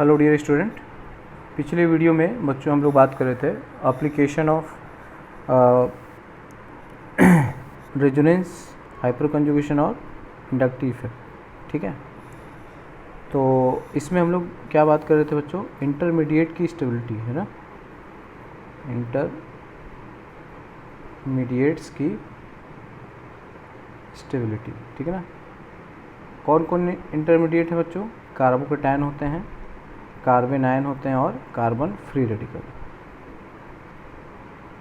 Hello dear student, पिछले video में बच्चों हम लोग बात कर रहे थे application of resonance, hyper conjugation और इंडक्टिव इफेक्ट। ठीक है, तो इसमें हम लोग क्या बात कर रहे थे बच्चों? इंटरमीडिएट की स्टेबिलिटी, है ना, इंटरमीडिएट्स की स्टेबिलिटी। ठीक है ना, कौन कौन इंटरमीडिएट है बच्चों? कार्बोकेटायन होते हैं, कार्बन आयन होते हैं और कार्बन फ्री रेडिकल।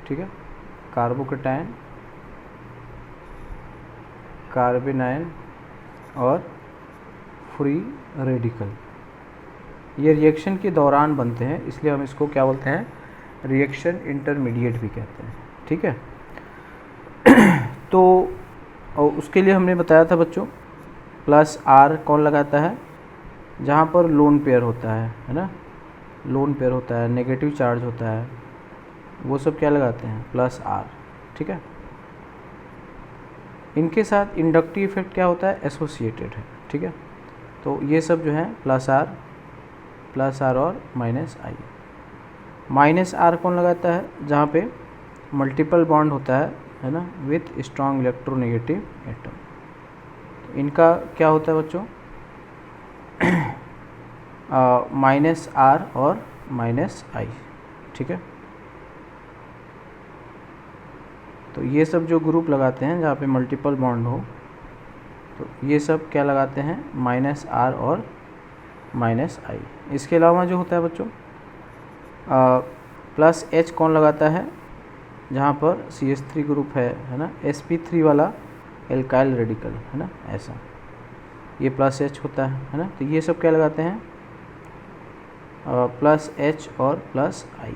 ठीक है, कार्बोकेटायन, कार्बन आयन और फ्री रेडिकल, ये रिएक्शन के दौरान बनते हैं, इसलिए हम इसको क्या बोलते हैं? रिएक्शन इंटरमीडिएट भी कहते हैं। ठीक है, तो और उसके लिए हमने बताया था बच्चों प्लस आर कौन लगाता है? जहाँ पर लोन पेयर होता है ना, लोन पेयर होता है, नेगेटिव चार्ज होता है, वो सब क्या लगाते हैं? Plus R. ठीक है, इनके साथ इंडक्टिव इफेक्ट क्या होता है? एसोसिएटेड है। ठीक है, तो ये सब जो है प्लस आर और माइनस आई। माइनस आर कौन लगाता है? जहाँ पे मल्टीपल बॉन्ड होता है ना, विथ स्ट्रॉन्ग इलेक्ट्रोनेगेटिव एटम। इनका क्या होता है बच्चों? माइनस आर और माइनस आई। ठीक है, तो ये सब जो ग्रुप लगाते हैं जहाँ पे मल्टीपल बॉन्ड हो, तो ये सब क्या लगाते हैं? माइनस आर और माइनस आई। इसके अलावा जो होता है बच्चों प्लस एच कौन लगाता है? जहाँ पर CH3 ग्रुप है ना, sp3 वाला एल्काइल रेडिकल, है ना, ऐसा ये प्लस एच होता है ना, तो ये सब क्या लगाते हैं? प्लस एच और प्लस आई।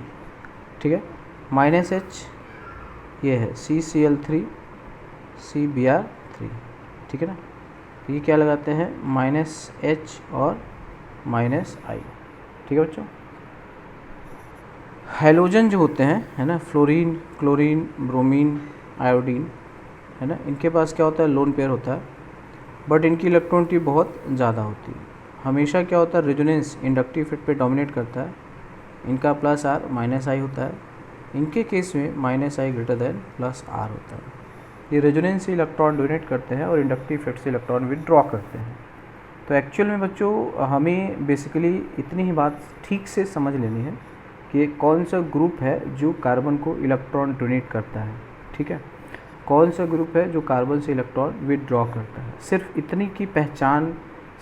ठीक है, माइनस एच ये है CCl3 CBr3। ठीक है ना, तो ये क्या लगाते हैं? माइनस एच और माइनस आई। ठीक है बच्चों, हैलोजन जो होते हैं, है ना, फ्लोरीन, क्लोरीन, ब्रोमीन, आयोडीन, है ना, इनके पास क्या होता है? लोन पेयर होता है, बट इनकी इलेक्ट्रॉनिटी बहुत ज़्यादा होती है। हमेशा क्या होता है? रेजोनेंस इंडक्टिव इफेक्ट पे डोमिनेट करता है। इनका प्लस आर माइनस आई होता है, इनके केस में minus I greater than plus R होता है। ये रेजोनेंस से इलेक्ट्रॉन डोनेट करते हैं और इंडक्टिव इफेक्ट से इलेक्ट्रॉन विदड्रॉ करते हैं। तो एक्चुअल में बच्चों हमें बेसिकली इतनी ही बात ठीक से समझ लेनी है कि कौन सा ग्रुप है जो कार्बन को इलेक्ट्रॉन डोनेट करता है। ठीक है, कौन सा ग्रुप है जो कार्बन से इलेक्ट्रॉन विदड्रॉ करता है, सिर्फ इतनी की पहचान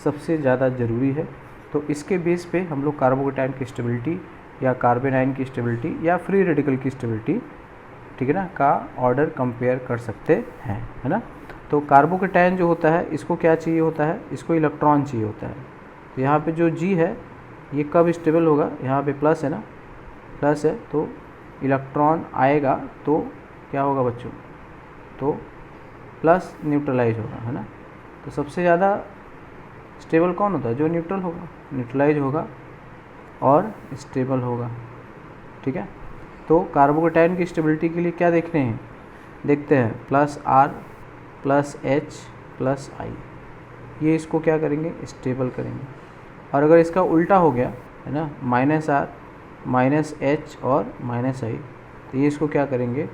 सबसे ज़्यादा ज़रूरी है। तो इसके बेस पे हम लोग कार्बोकेटायन की स्टेबिलिटी या कार्बन आयन की स्टेबिलिटी या फ्री रेडिकल की स्टेबिलिटी, ठीक है ना, का ऑर्डर कंपेयर कर सकते हैं, है ना। तो कार्बोकेटायन जो होता है इसको क्या चाहिए होता है? इसको इलेक्ट्रॉन चाहिए होता है। तो यहाँ पे जो G है ये कब स्टेबल होगा? यहाँ पे प्लस है ना, प्लस है तो इलेक्ट्रॉन आएगा तो क्या होगा बच्चों? तो प्लस न्यूट्रलाइज होगा, है ना। तो सबसे ज़्यादा स्टेबल कौन होता है? जो न्यूट्रल होगा, न्यूट्रलाइज होगा और स्टेबल होगा। ठीक है, तो कार्बोकेटायन की स्टेबिलिटी के लिए क्या देखने हैं? देखते हैं plus R plus H plus I, ये इसको क्या करेंगे? स्टेबल करेंगे। और अगर इसका उल्टा हो गया, है ना, माइनस आर माइनस एच और माइनस आई, तो ये इसको क्या करेंगे?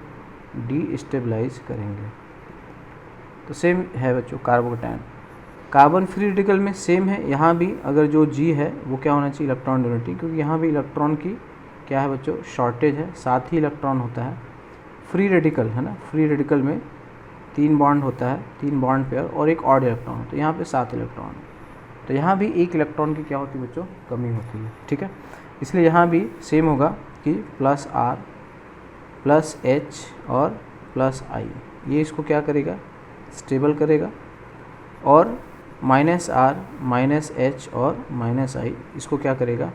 डी स्टेबलाइज करेंगे। तो सेम है बच्चों कार्बोकेटायन। कार्बन फ्री रेडिकल में सेम है, यहाँ भी अगर जो G है वो क्या होना चाहिए? इलेक्ट्रॉन डोनेटिंग, क्योंकि यहाँ भी इलेक्ट्रॉन की क्या है बच्चों? शॉर्टेज है, साथ ही इलेक्ट्रॉन होता है। फ्री रेडिकल है ना, फ्री रेडिकल में 3 बॉन्ड होता है, 3 बॉन्ड पेयर और एक ऑड इलेक्ट्रॉन होता है, यहाँ पे 7 इलेक्ट्रॉन है। तो यहाँ भी 1 इलेक्ट्रॉन की क्या होती है बच्चों? कमी होती है। ठीक है, इसलिए यहाँ भी सेम होगा कि प्लस आर प्लस एच और प्लस आई, ये इसको क्या करेगा? स्टेबल करेगा। और माइनस आर माइनस एच और माइनस आई इसको क्या करेगा?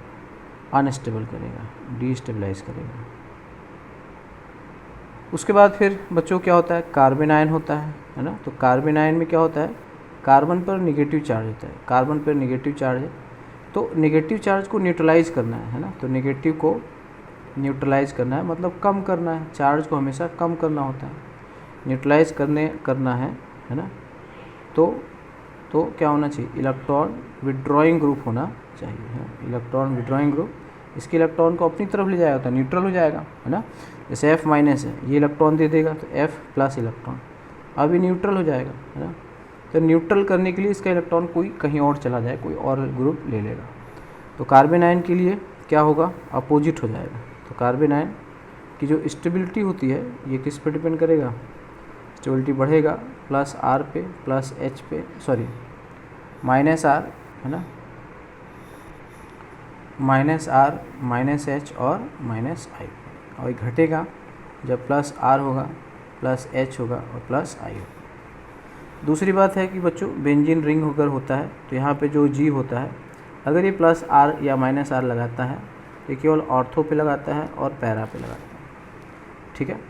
अनस्टेबल करेगा, डीस्टेबलाइज करेगा। उसके बाद फिर बच्चों क्या होता है? कार्बन आयन होता है ना। तो कार्बन आयन में क्या होता है? कार्बन पर निगेटिव चार्ज होता है, कार्बन पर निगेटिव चार्ज है, तो निगेटिव चार्ज को न्यूट्रलाइज करना है ना। तो निगेटिव को न्यूट्रलाइज करना है, मतलब कम करना है, चार्ज को हमेशा कम करना होता है, न्यूट्रलाइज करना है ना। तो तो क्या होना चाहिए, इलेक्ट्रॉन विड्रॉइंग ग्रुप होना चाहिए। इलेक्ट्रॉन विड्रॉइंग ग्रुप इसके इलेक्ट्रॉन को अपनी तरफ ले जाएगा तो न्यूट्रल हो जाएगा, है ना। जैसे F- है, ये इलेक्ट्रॉन दे देगा तो F प्लस इलेक्ट्रॉन, अब ये न्यूट्रल हो जाएगा, है ना। तो न्यूट्रल करने के लिए इसका इलेक्ट्रॉन कोई कहीं और चला जाए, कोई और ग्रुप ले लेगा। तो कार्बन आयन के लिए क्या होगा, अपोजिट हो जाएगा। तो कार्बन आयन की जो स्टेबिलिटी होती है ये किस पे डिपेंड करेगा, स्टेबिलिटी बढ़ेगा प्लस R पे प्लस H पे, सॉरी माइनस R, है ना, माइनस R माइनस H और माइनस I, और ये घटेगा जब प्लस R होगा प्लस H होगा और प्लस I होगा। दूसरी बात है कि बच्चों बेंजीन रिंग अगर होता है तो यहाँ पे जो G होता है, अगर ये प्लस R या माइनस R लगाता है, ये केवल ऑर्थो पे लगाता है और पैरा पे लगाता है, ठीक है।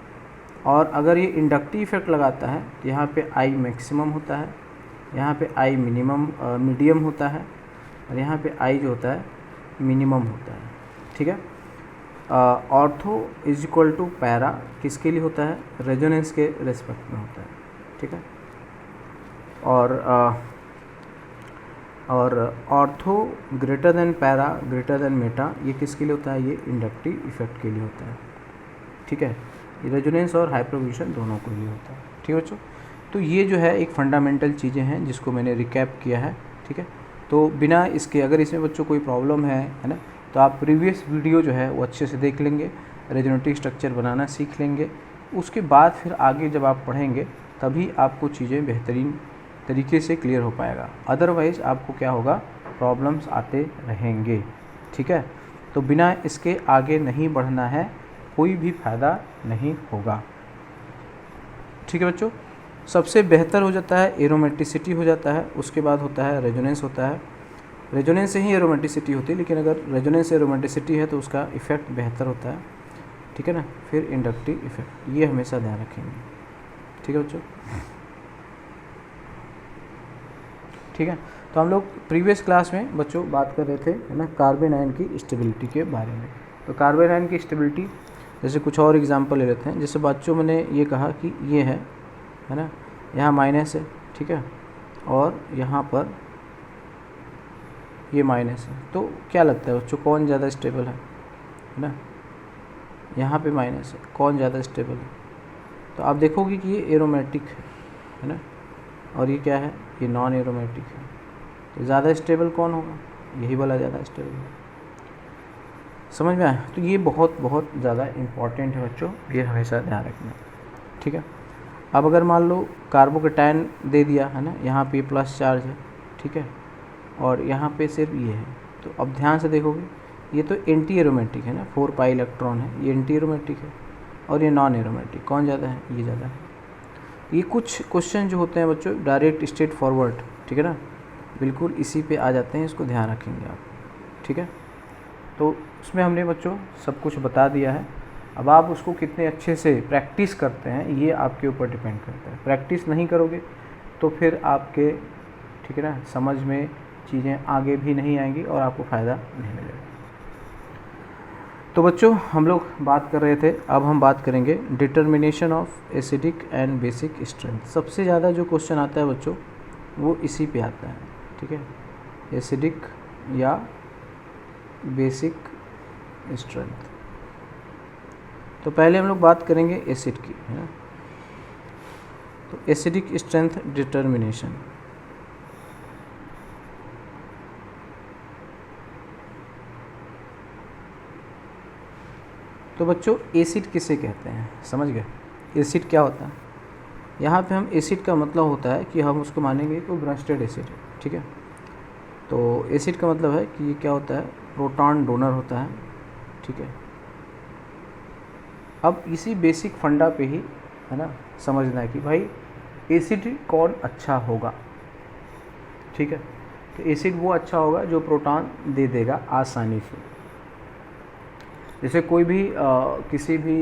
और अगर ये इंडक्टिव इफेक्ट लगाता है तो यहाँ पे I मैक्सिमम होता है, यहाँ पे I मिनिमम मीडियम होता है, और यहाँ पे I जो होता है मिनिमम होता है, ठीक है। Ortho is equal to para किसके लिए होता है, रेजोनेंस के रेस्पेक्ट में होता है, ठीक है। और ortho greater than para greater than Meta, ये किसके लिए होता है, ये इंडक्टिव इफेक्ट के लिए होता है, ठीक है। ये रेजोनेंस और हाइपरपोजिशन दोनों के लिए होता है, ठीक है बच्चों। तो ये जो है एक फंडामेंटल चीज़ें हैं जिसको मैंने रिकैप किया है, ठीक है। तो बिना इसके अगर इसमें बच्चों कोई प्रॉब्लम है ना, तो आप प्रीवियस वीडियो जो है वो अच्छे से देख लेंगे, रेजोनेटिव स्ट्रक्चर बनाना सीख लेंगे, उसके बाद फिर आगे जब आप पढ़ेंगे तभी आपको चीज़ें बेहतरीन तरीके से क्लियर हो पाएगा। अदरवाइज़ आपको क्या होगा, प्रॉब्लम्स आते रहेंगे, ठीक है। तो बिना इसके आगे नहीं बढ़ना है, कोई भी फ़ायदा नहीं होगा, ठीक है बच्चों। सबसे बेहतर हो जाता है एरोमेटिसिटी हो जाता है, उसके बाद होता है रेजोनेंस होता है। रेजोनेंस से ही एरोमेटिसिटी होती है, लेकिन अगर रेजोनेंस से एरोमेटिसिटी है तो उसका इफ़ेक्ट बेहतर होता है, ठीक है ना। फिर इंडक्टिव इफेक्ट, ये हमेशा ध्यान रखेंगे, ठीक है बच्चों, ठीक है। तो हम लोग प्रीवियस क्लास में बच्चों बात कर रहे थे, है ना, कार्बन आयन की स्टेबिलिटी के बारे में। तो कार्बन आयन की स्टेबिलिटी जैसे कुछ और एग्जांपल ले लेते हैं। जैसे बच्चों मैंने ये कहा कि ये है ना, यहाँ माइनस है, ठीक है, और यहाँ पर ये माइनस है। तो क्या लगता है बच्चों कौन ज़्यादा स्टेबल है ना, यहाँ पे माइनस है, कौन ज़्यादा स्टेबल है। तो आप देखोगे कि ये एरोमेटिक है ना, और ये क्या है, ये नॉन एरोमेटिक है। तो ज़्यादा स्टेबल कौन होगा, यही वाला ज़्यादा स्टेबल है, समझ में आया। तो ये बहुत बहुत ज़्यादा इम्पॉर्टेंट है बच्चों, ये हमेशा ध्यान रखना, ठीक है। अब अगर मान लो कार्बोकेटायन दे दिया है ना, यहाँ पे प्लस चार्ज है, ठीक है, और यहाँ पे सिर्फ ये है, तो अब ध्यान से देखोगे ये तो एंटी एरोमेटिक है ना, 4 पाई इलेक्ट्रॉन है, ये एंटी एरोमेटिक है, और ये नॉन एरोमेटिक, कौन ज़्यादा है, ये ज़्यादा है। ये कुछ क्वेश्चन जो होते हैं बच्चों डायरेक्ट स्ट्रेट फॉरवर्ड, ठीक है ना, बिल्कुल इसी पे आ जाते हैं, इसको ध्यान रखेंगे आप, ठीक है। तो उसमें हमने बच्चों सब कुछ बता दिया है। अब आप उसको कितने अच्छे से प्रैक्टिस करते हैं ये आपके ऊपर डिपेंड करता है। प्रैक्टिस नहीं करोगे तो फिर आपके, ठीक है ना, समझ में चीज़ें आगे भी नहीं आएंगी और आपको फ़ायदा नहीं मिलेगा। तो बच्चों हम लोग बात कर रहे थे, अब हम बात करेंगे determination of acidic and basic strength. सबसे ज़्यादा जो क्वेश्चन आता है बच्चों वो इसी पे आता है, ठीक है, एसिडिक या बेसिक स्ट्रेंथ। तो पहले हम लोग बात करेंगे एसिड की, है ना। तो एसिडिक स्ट्रेंथ डिटर्मिनेशन, तो बच्चों एसिड किसे कहते हैं, समझ गए, एसिड क्या होता है। यहाँ पे हम एसिड का मतलब होता है कि हम उसको मानेंगे तो ब्रस्टेड एसिड है, ठीक है। तो एसिड का मतलब है कि ये क्या होता है, प्रोटॉन डोनर होता है, ठीक है। अब इसी बेसिक फंडा पे ही, है ना, समझना है कि भाई एसिड कौन अच्छा होगा, ठीक है। तो एसिड वो अच्छा होगा जो प्रोटॉन दे देगा आसानी से। जैसे कोई भी किसी भी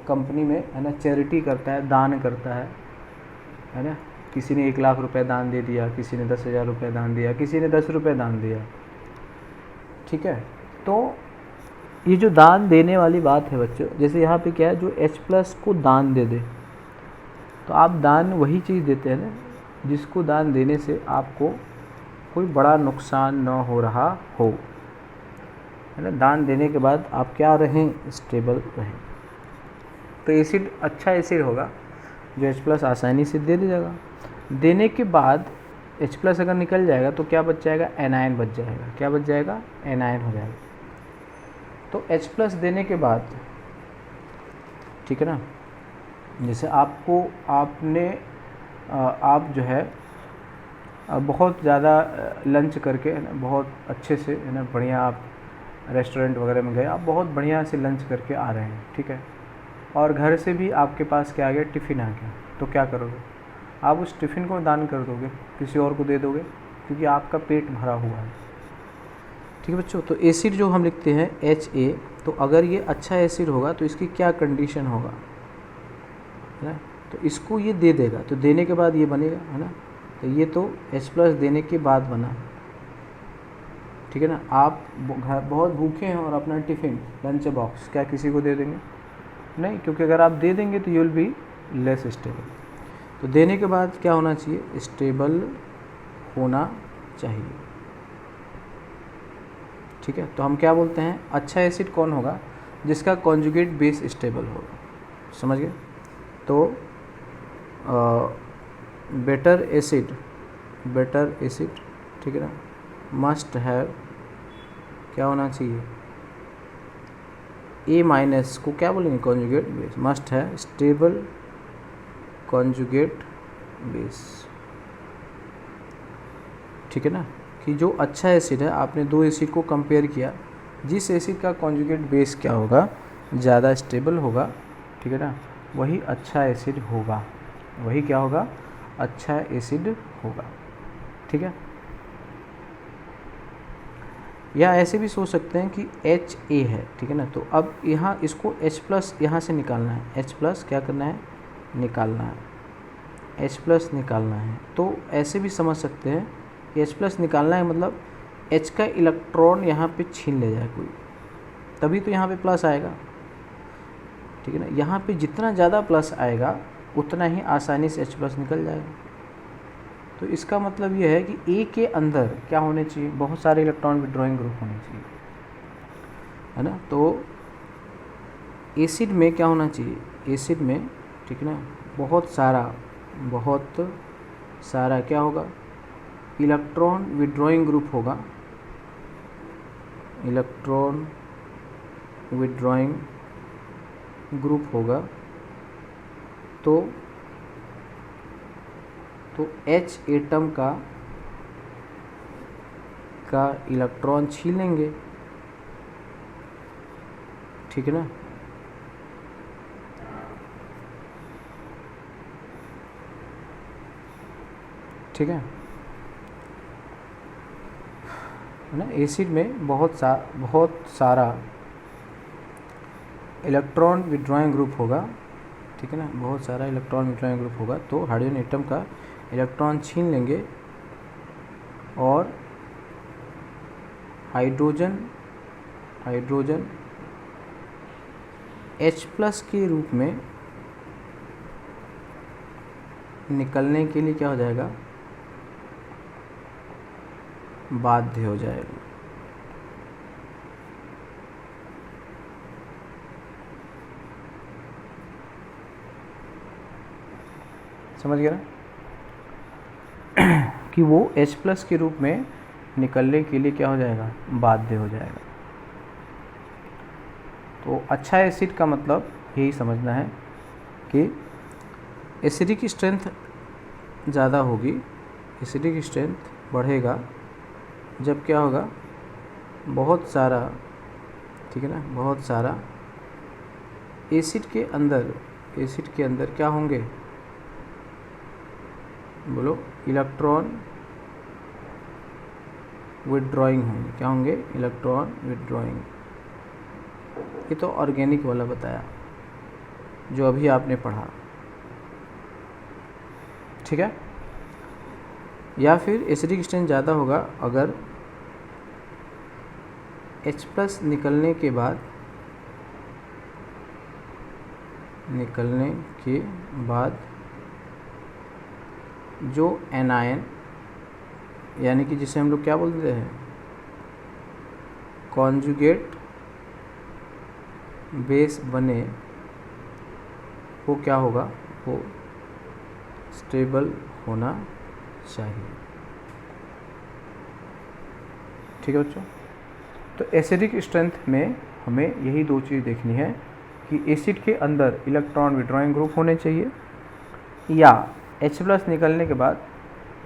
कंपनी में, है ना, चैरिटी करता है, दान करता है ना, किसी ने 1 लाख रुपए दान दे दिया, किसी ने 10,000 रुपये दान दिया, किसी ने 10 रुपये दान दिया, ठीक है। तो ये जो दान देने वाली बात है बच्चों, जैसे यहाँ पे क्या है, जो H+ को दान दे दे, तो आप दान वही चीज़ देते हैं ना जिसको दान देने से आपको कोई बड़ा नुकसान न हो रहा हो, है ना। दान देने के बाद आप क्या रहें, स्टेबल रहें। तो एसिड अच्छा एसिड होगा जो H+ आसानी से दे देगा। देने के बाद H+ अगर निकल जाएगा तो क्या बच जाएगा, एनायन बच जाएगा। क्या बच जाएगा, एनायन हो जाएगा। तो H+ देने के बाद, ठीक है ना, जैसे आप जो है बहुत ज़्यादा लंच करके, है ना, बहुत अच्छे से, है ना, बढ़िया आप रेस्टोरेंट वगैरह में गए, आप बहुत बढ़िया से लंच करके आ रहे हैं, ठीक है, और घर से भी आपके पास क्या आ गया, टिफ़िन आ गया। तो क्या करोगे, आप उस टिफ़िन को दान कर दोगे, किसी और को दे दोगे, क्योंकि आपका पेट भरा हुआ है। ठीक है बच्चों। तो एसिड जो हम लिखते हैं Ha, तो अगर ये अच्छा एसिड होगा तो इसकी क्या कंडीशन होगा, है ना, तो इसको ये दे देगा, तो देने के बाद ये बनेगा, है ना। तो ये तो H+ देने के बाद बना, ठीक है ना। आप घर बहुत भूखे हैं और अपना टिफ़िन, लंच बॉक्स क्या किसी को दे देंगे, नहीं, क्योंकि अगर आप दे देंगे तो you will be less stable. तो देने के बाद क्या होना चाहिए, स्टेबल होना चाहिए, ठीक है। तो हम क्या बोलते हैं, अच्छा एसिड कौन होगा, जिसका कॉन्जुगेट बेस स्टेबल होगा, समझ गए। तो बेटर एसिड, ठीक है ना, मस्ट हैव क्या होना चाहिए, A- को क्या बोलेंगे, कॉन्जुगेट बेस, मस्ट है स्टेबल कॉन्जुगेट बेस, ठीक है ना। कि जो अच्छा एसिड है, आपने दो एसिड को कंपेयर किया, जिस एसिड का कॉन्जुगेट बेस क्या होगा, ज़्यादा स्टेबल होगा, ठीक है ना, वही अच्छा एसिड होगा, वही क्या होगा, अच्छा एसिड होगा, ठीक है। या ऐसे भी सोच सकते हैं कि Ha है, ठीक है ना। तो अब यहाँ इसको H+ यहाँ से निकालना है, H+ क्या करना है, निकालना है, H+ निकालना है। तो ऐसे भी समझ सकते हैं कि H+ निकालना है, मतलब H का इलेक्ट्रॉन यहाँ पे छीन ले जाए कोई, तभी तो यहाँ पे प्लस आएगा, ठीक है ना। यहाँ पे जितना ज़्यादा प्लस आएगा उतना ही आसानी से H+ निकल जाएगा। तो इसका मतलब ये है कि A के अंदर क्या होने चाहिए, बहुत सारे इलेक्ट्रॉन विड्रॉइंग ग्रुप होने चाहिए, है ना। तो एसिड में क्या होना चाहिए, एसिड में, ठीक है ना, बहुत सारा क्या होगा, इलेक्ट्रॉन विड्रॉइंग ग्रुप होगा, इलेक्ट्रॉन विड्रॉइंग ग्रुप होगा। तो H एटम का इलेक्ट्रॉन छीन लेंगे, ठीक है ना। ठीक है ना। एसिड में बहुत सारा इलेक्ट्रॉन विड्रॉइंग ग्रुप होगा, ठीक है ना, बहुत सारा इलेक्ट्रॉन विड्रॉइंग ग्रुप होगा। तो हाइड्रोजन एटम का इलेक्ट्रॉन छीन लेंगे और हाइड्रोजन H+ के रूप में निकलने के लिए क्या हो जाएगा, बाध्य हो जाएगा। समझ गया कि वो H+ के रूप में निकलने के लिए क्या हो जाएगा, बाध्य हो जाएगा। तो अच्छा एसिड का मतलब यही समझना है कि एसिडिक स्ट्रेंथ ज़्यादा होगी, एसिडिक स्ट्रेंथ बढ़ेगा जब क्या होगा, बहुत सारा, ठीक है ना, बहुत सारा एसिड के अंदर क्या होंगे, बोलो, इलेक्ट्रॉन विड्रॉइंग होंगे। क्या होंगे, इलेक्ट्रॉन विड्रॉइंग। ये तो ऑर्गेनिक वाला बताया जो अभी आपने पढ़ा, ठीक है। या फिर एसिडिक स्ट्रेंथ ज़्यादा होगा अगर H+ निकलने के बाद जो एनायन यानी कि जिसे हम लोग क्या बोलते हैं, कॉन्जुगेट बेस बने, वो क्या होगा, वो स्टेबल होना चाहिए। ठीक है बच्चों, तो एसिडिक स्ट्रेंथ में हमें यही दो चीज़ देखनी है कि एसिड के अंदर इलेक्ट्रॉन विड्रॉइंग ग्रुप होने चाहिए या H+ निकलने के बाद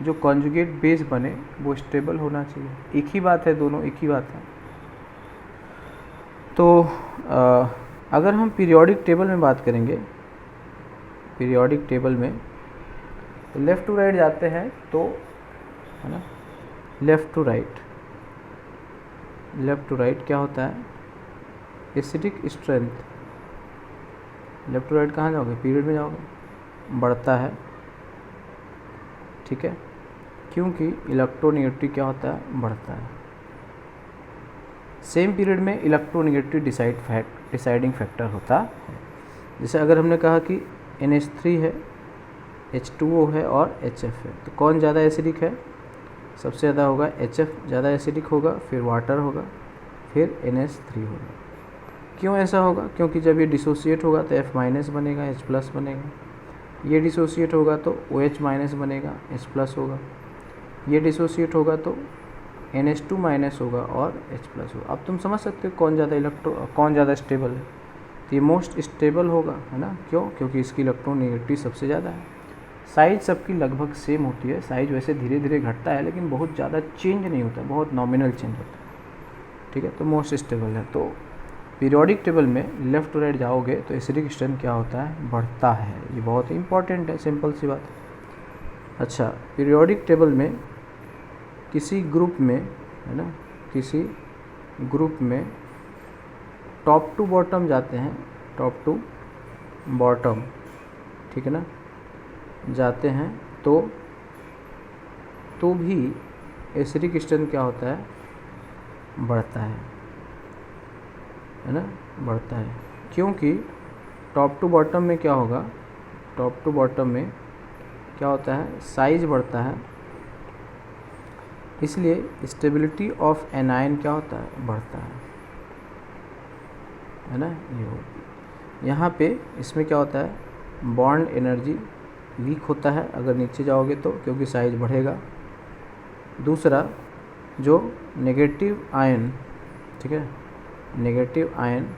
जो कॉन्जुगेट बेस बने वो स्टेबल होना चाहिए। एक ही बात है, दोनों एक ही बात है। तो अगर हम पीरियोडिक टेबल में बात करेंगे, पीरियोडिक टेबल में तो लेफ़्ट टू राइट जाते हैं तो है ना, लेफ़्ट टू राइट क्या होता है, acidic strength, left to right कहाँ जाओगे, पीरियड में जाओगे, बढ़ता है। ठीक है, क्योंकि इलेक्ट्रोनेगेटिविटी क्या होता है, बढ़ता है। सेम पीरियड में इलेक्ट्रोनेगेटिविटी डिसाइडिंग फैक्टर होता है। जैसे अगर हमने कहा कि NH3 है, H2O है और HF है, तो कौन ज़्यादा एसिडिक है, सबसे ज़्यादा होगा HF, ज़्यादा एसिडिक होगा, फिर वाटर होगा, फिर NH3 होगा। क्यों ऐसा होगा, क्योंकि जब ये डिसोसिएट होगा तो F- बनेगा, H+ बनेगा, ये डिसोसिएट होगा तो OH- बनेगा, H+ होगा, ये डिसोसिएट होगा तो NH2- होगा और H+ होगा। अब तुम समझ सकते हो कौन ज़्यादा स्टेबल है, तो ये मोस्ट स्टेबल होगा, है ना। क्यों, क्योंकि इसकी इलेक्ट्रोनेगेटिविटी सबसे ज़्यादा है। साइज सबकी लगभग सेम होती है, साइज वैसे धीरे धीरे घटता है लेकिन बहुत ज़्यादा चेंज नहीं होता, बहुत नॉमिनल चेंज होता है। ठीक है, तो मोस्ट स्टेबल है। तो पीरियोडिक टेबल में लेफ़्ट टू राइट जाओगे तो एसिडिक स्ट्रेंथ क्या होता है, बढ़ता है। ये बहुत इंपॉर्टेंट है, सिंपल सी बात है। अच्छा, पीरियोडिक टेबल में किसी ग्रुप में, है ना, किसी ग्रुप में टॉप टू बॉटम जाते हैं, टॉप टू बॉटम, ठीक है ना, जाते हैं तो भी एसिडिक स्ट्रेंथ क्या होता है, बढ़ता है ना, बढ़ता है। क्योंकि टॉप टू बॉटम में क्या होगा, टॉप टू बॉटम में क्या होता है, साइज बढ़ता है, इसलिए स्टेबिलिटी ऑफ एनायन क्या होता है, बढ़ता है ना। ये होती, यहाँ पे इसमें क्या होता है, बॉन्ड एनर्जी वीक होता है अगर नीचे जाओगे तो, क्योंकि साइज बढ़ेगा। दूसरा, जो नेगेटिव आयन, ठीक है, नेगेटिव आयन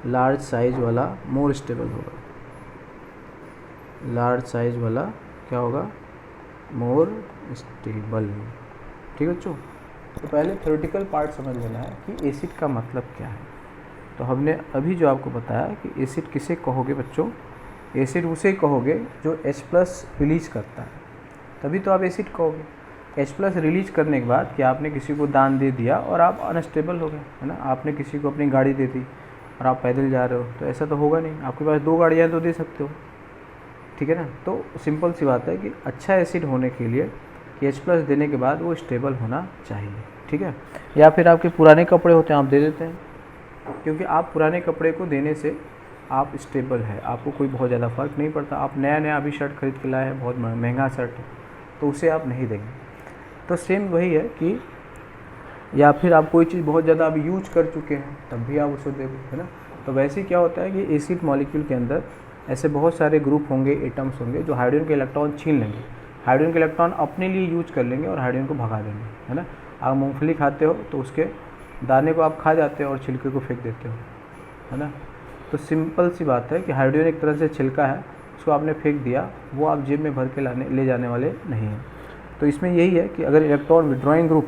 लार्ज साइज वाला मोर स्टेबल होगा, लार्ज साइज वाला क्या होगा, मोर स्टेबल। ठीक है बच्चों, तो पहले थ्योरेटिकल पार्ट समझ लेना है कि एसिड का मतलब क्या है। तो हमने अभी जो आपको बताया कि एसिड किसे कहोगे बच्चों, एसिड उसे कहोगे जो H+ रिलीज करता है, तभी तो आप एसिड कहोगे। H+ रिलीज करने के बाद कि आपने किसी को दान दे दिया और आप अनस्टेबल हो गए, है ना, आपने किसी को अपनी गाड़ी दे दी और आप पैदल जा रहे हो, तो ऐसा तो होगा नहीं। आपके पास 2 गाड़ियाँ तो दे सकते हो, ठीक है ना। तो सिंपल सी बात है कि अच्छा एसिड होने के लिए कि H+ देने के बाद वो स्टेबल होना चाहिए, ठीक है। या फिर आपके पुराने कपड़े होते हैं, आप दे देते हैं, क्योंकि आप पुराने कपड़े को देने से आप स्टेबल है, आपको कोई बहुत ज़्यादा फ़र्क नहीं पड़ता। आप नया अभी शर्ट खरीद के लाए हैं, बहुत महंगा शर्ट है, तो उसे आप नहीं देंगे। तो सेम वही है कि या फिर आप कोई चीज़ बहुत ज़्यादा अभी यूज कर चुके हैं तब भी आप उसे देंगे, है ना। तो वैसे ही क्या होता है कि एसिड मॉलिक्यूल के अंदर ऐसे बहुत सारे ग्रुप होंगे, एटम्स होंगे जो हाइड्रोजन के इलेक्ट्रॉन छीन लेंगे, हाइड्रोजन के इलेक्ट्रॉन अपने लिए यूज कर लेंगे और हाइड्रोजन को भगा देंगे, है ना। आप मूँगफली खाते हो तो उसके दाने को आप खा जाते हो और छिलके को फेंक देते हो, है ना। तो सिंपल सी बात है कि हाइड्रोजन एक तरह से छिलका है, उसको आपने फेंक दिया, वो आप जेब में भर के ले जाने वाले नहीं हैं। तो इसमें यही है कि अगर इलेक्ट्रॉन विड्रॉइंग ग्रुप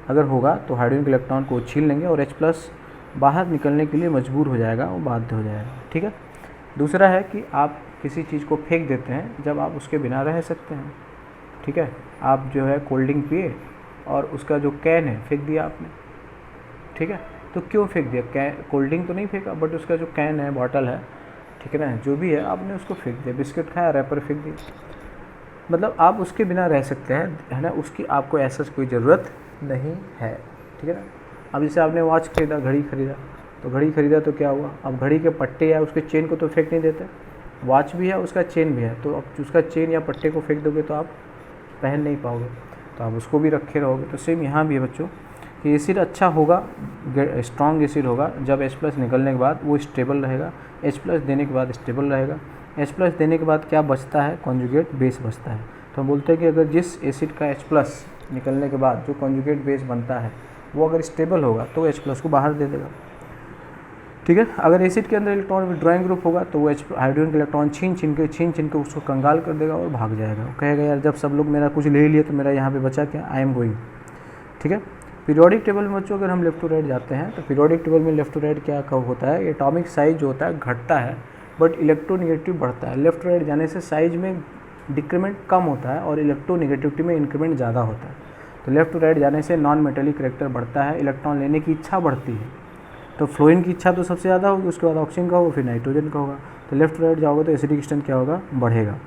अगर होगा तो हाइड्रोजन के इलेक्ट्रॉन को छीन लेंगे और H+ बाहर निकलने के लिए मजबूर हो जाएगा, वो बाध्य हो जाएगा, ठीक है। दूसरा है कि आप किसी चीज़ को फेंक देते हैं जब आप उसके बिना रह सकते हैं, ठीक है। आप जो है कोल्ड ड्रिंक पिए और उसका जो कैन है फेंक दिया आपने, ठीक है। तो क्यों फेंक दिया, कैन, कोल्ड ड्रिंक तो नहीं फेंका, बट उसका जो कैन है, बॉटल है, ठीक है ना, जो भी है आपने उसको फेंक दिया। बिस्किट खाया, रैपर फेंक दिया, मतलब आप उसके बिना रह सकते हैं, है ना, उसकी आपको ऐसा कोई ज़रूरत नहीं है, ठीक है ना। अब जैसे आपने वॉच खरीदा, घड़ी खरीदा, तो घड़ी खरीदा तो क्या हुआ, अब घड़ी के पट्टे या उसके चेन को तो फेंक नहीं देते, वॉच भी है, उसका चेन भी है, तो अब उसका चेन या पट्टे को फेंक दोगे तो आप पहन नहीं पाओगे, तो आप उसको भी रखे रहोगे। तो सेम यहाँ भी है बच्चों कि एसिड अच्छा होगा, स्ट्रॉन्ग एसिड होगा जब H+ निकलने के बाद वो स्टेबल रहेगा, H+ देने के बाद स्टेबल रहेगा। H+ देने के बाद क्या बचता है, कॉन्जुगेट बेस बचता है। तो हम बोलते हैं कि अगर जिस एसिड का H+ निकलने के बाद जो कॉन्जुगेट बेस बनता है वो अगर स्टेबल होगा तो H+ को बाहर दे देगा, ठीक है। अगर एसिड के अंदर इलेक्ट्रॉन विड्रॉइंग ग्रुप होगा तो वो हाइड्रोजन के इलेक्ट्रॉन छीन छीन के उसको कंगाल कर देगा और भाग जाएगा। वो कहेगा यार जब सब लोग मेरा कुछ ले लिए तो मेरा यहाँ पे बचा क्या, आई एम गोइंग, ठीक है। पीरियोडिक टेबल में बच्चों अगर हम लेफ्ट टू राइट जाते हैं तो पीरियोडिक टेबल में लेफ्ट टू राइट क्या कब होता है, एटॉमिक साइज जो होता है घटता है बट इलेक्ट्रोनेगेटिव बढ़ता है। लेफ्ट टू राइट जाने से साइज में डिक्रीमेंट कम होता है और इलेक्ट्रोनेगेटिविटी में इंक्रीमेंट ज़्यादा होता है। तो लेफ्ट टू राइट जाने से नॉन मेटेलिक करेक्टर बढ़ता है, इलेक्ट्रॉन लेने की इच्छा बढ़ती है। तो फ्लोरीन की इच्छा तो सबसे ज़्यादा होगी, उसके बाद ऑक्सीजन का होगा, फिर नाइट्रोजन का होगा। तो लेफ्ट टू राइट जाओगे तो एसिडिक स्ट्रेंथ क्या होगा, बढ़ेगा।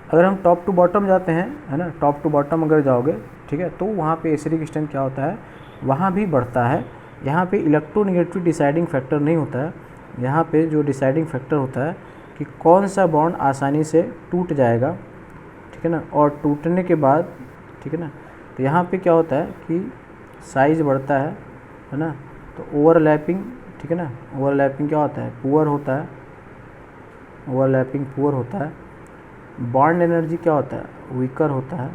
अगर हम टॉप टू बॉटम जाते हैं, है ना, टॉप टू बॉटम अगर जाओगे, ठीक है, तो वहाँ पे एसिडिक स्ट्रेंथ क्या होता है, वहाँ भी बढ़ता है। यहाँ पे इलेक्ट्रोनेगेटिव डिसाइडिंग फैक्टर नहीं होता है, यहाँ पे जो डिसाइडिंग फैक्टर होता है कि कौन सा बॉन्ड आसानी से टूट जाएगा, ठीक है ना, और टूटने के बाद, ठीक है ना, तो यहाँ पे क्या होता है कि साइज बढ़ता है ना। तो ओवरलैपिंग, ठीक है ना, ओवरलैपिंग क्या होता है, पुअर होता है, ओवरलैपिंग पुअर होता है। बॉन्ड एनर्जी क्या होता है, वीकर होता है,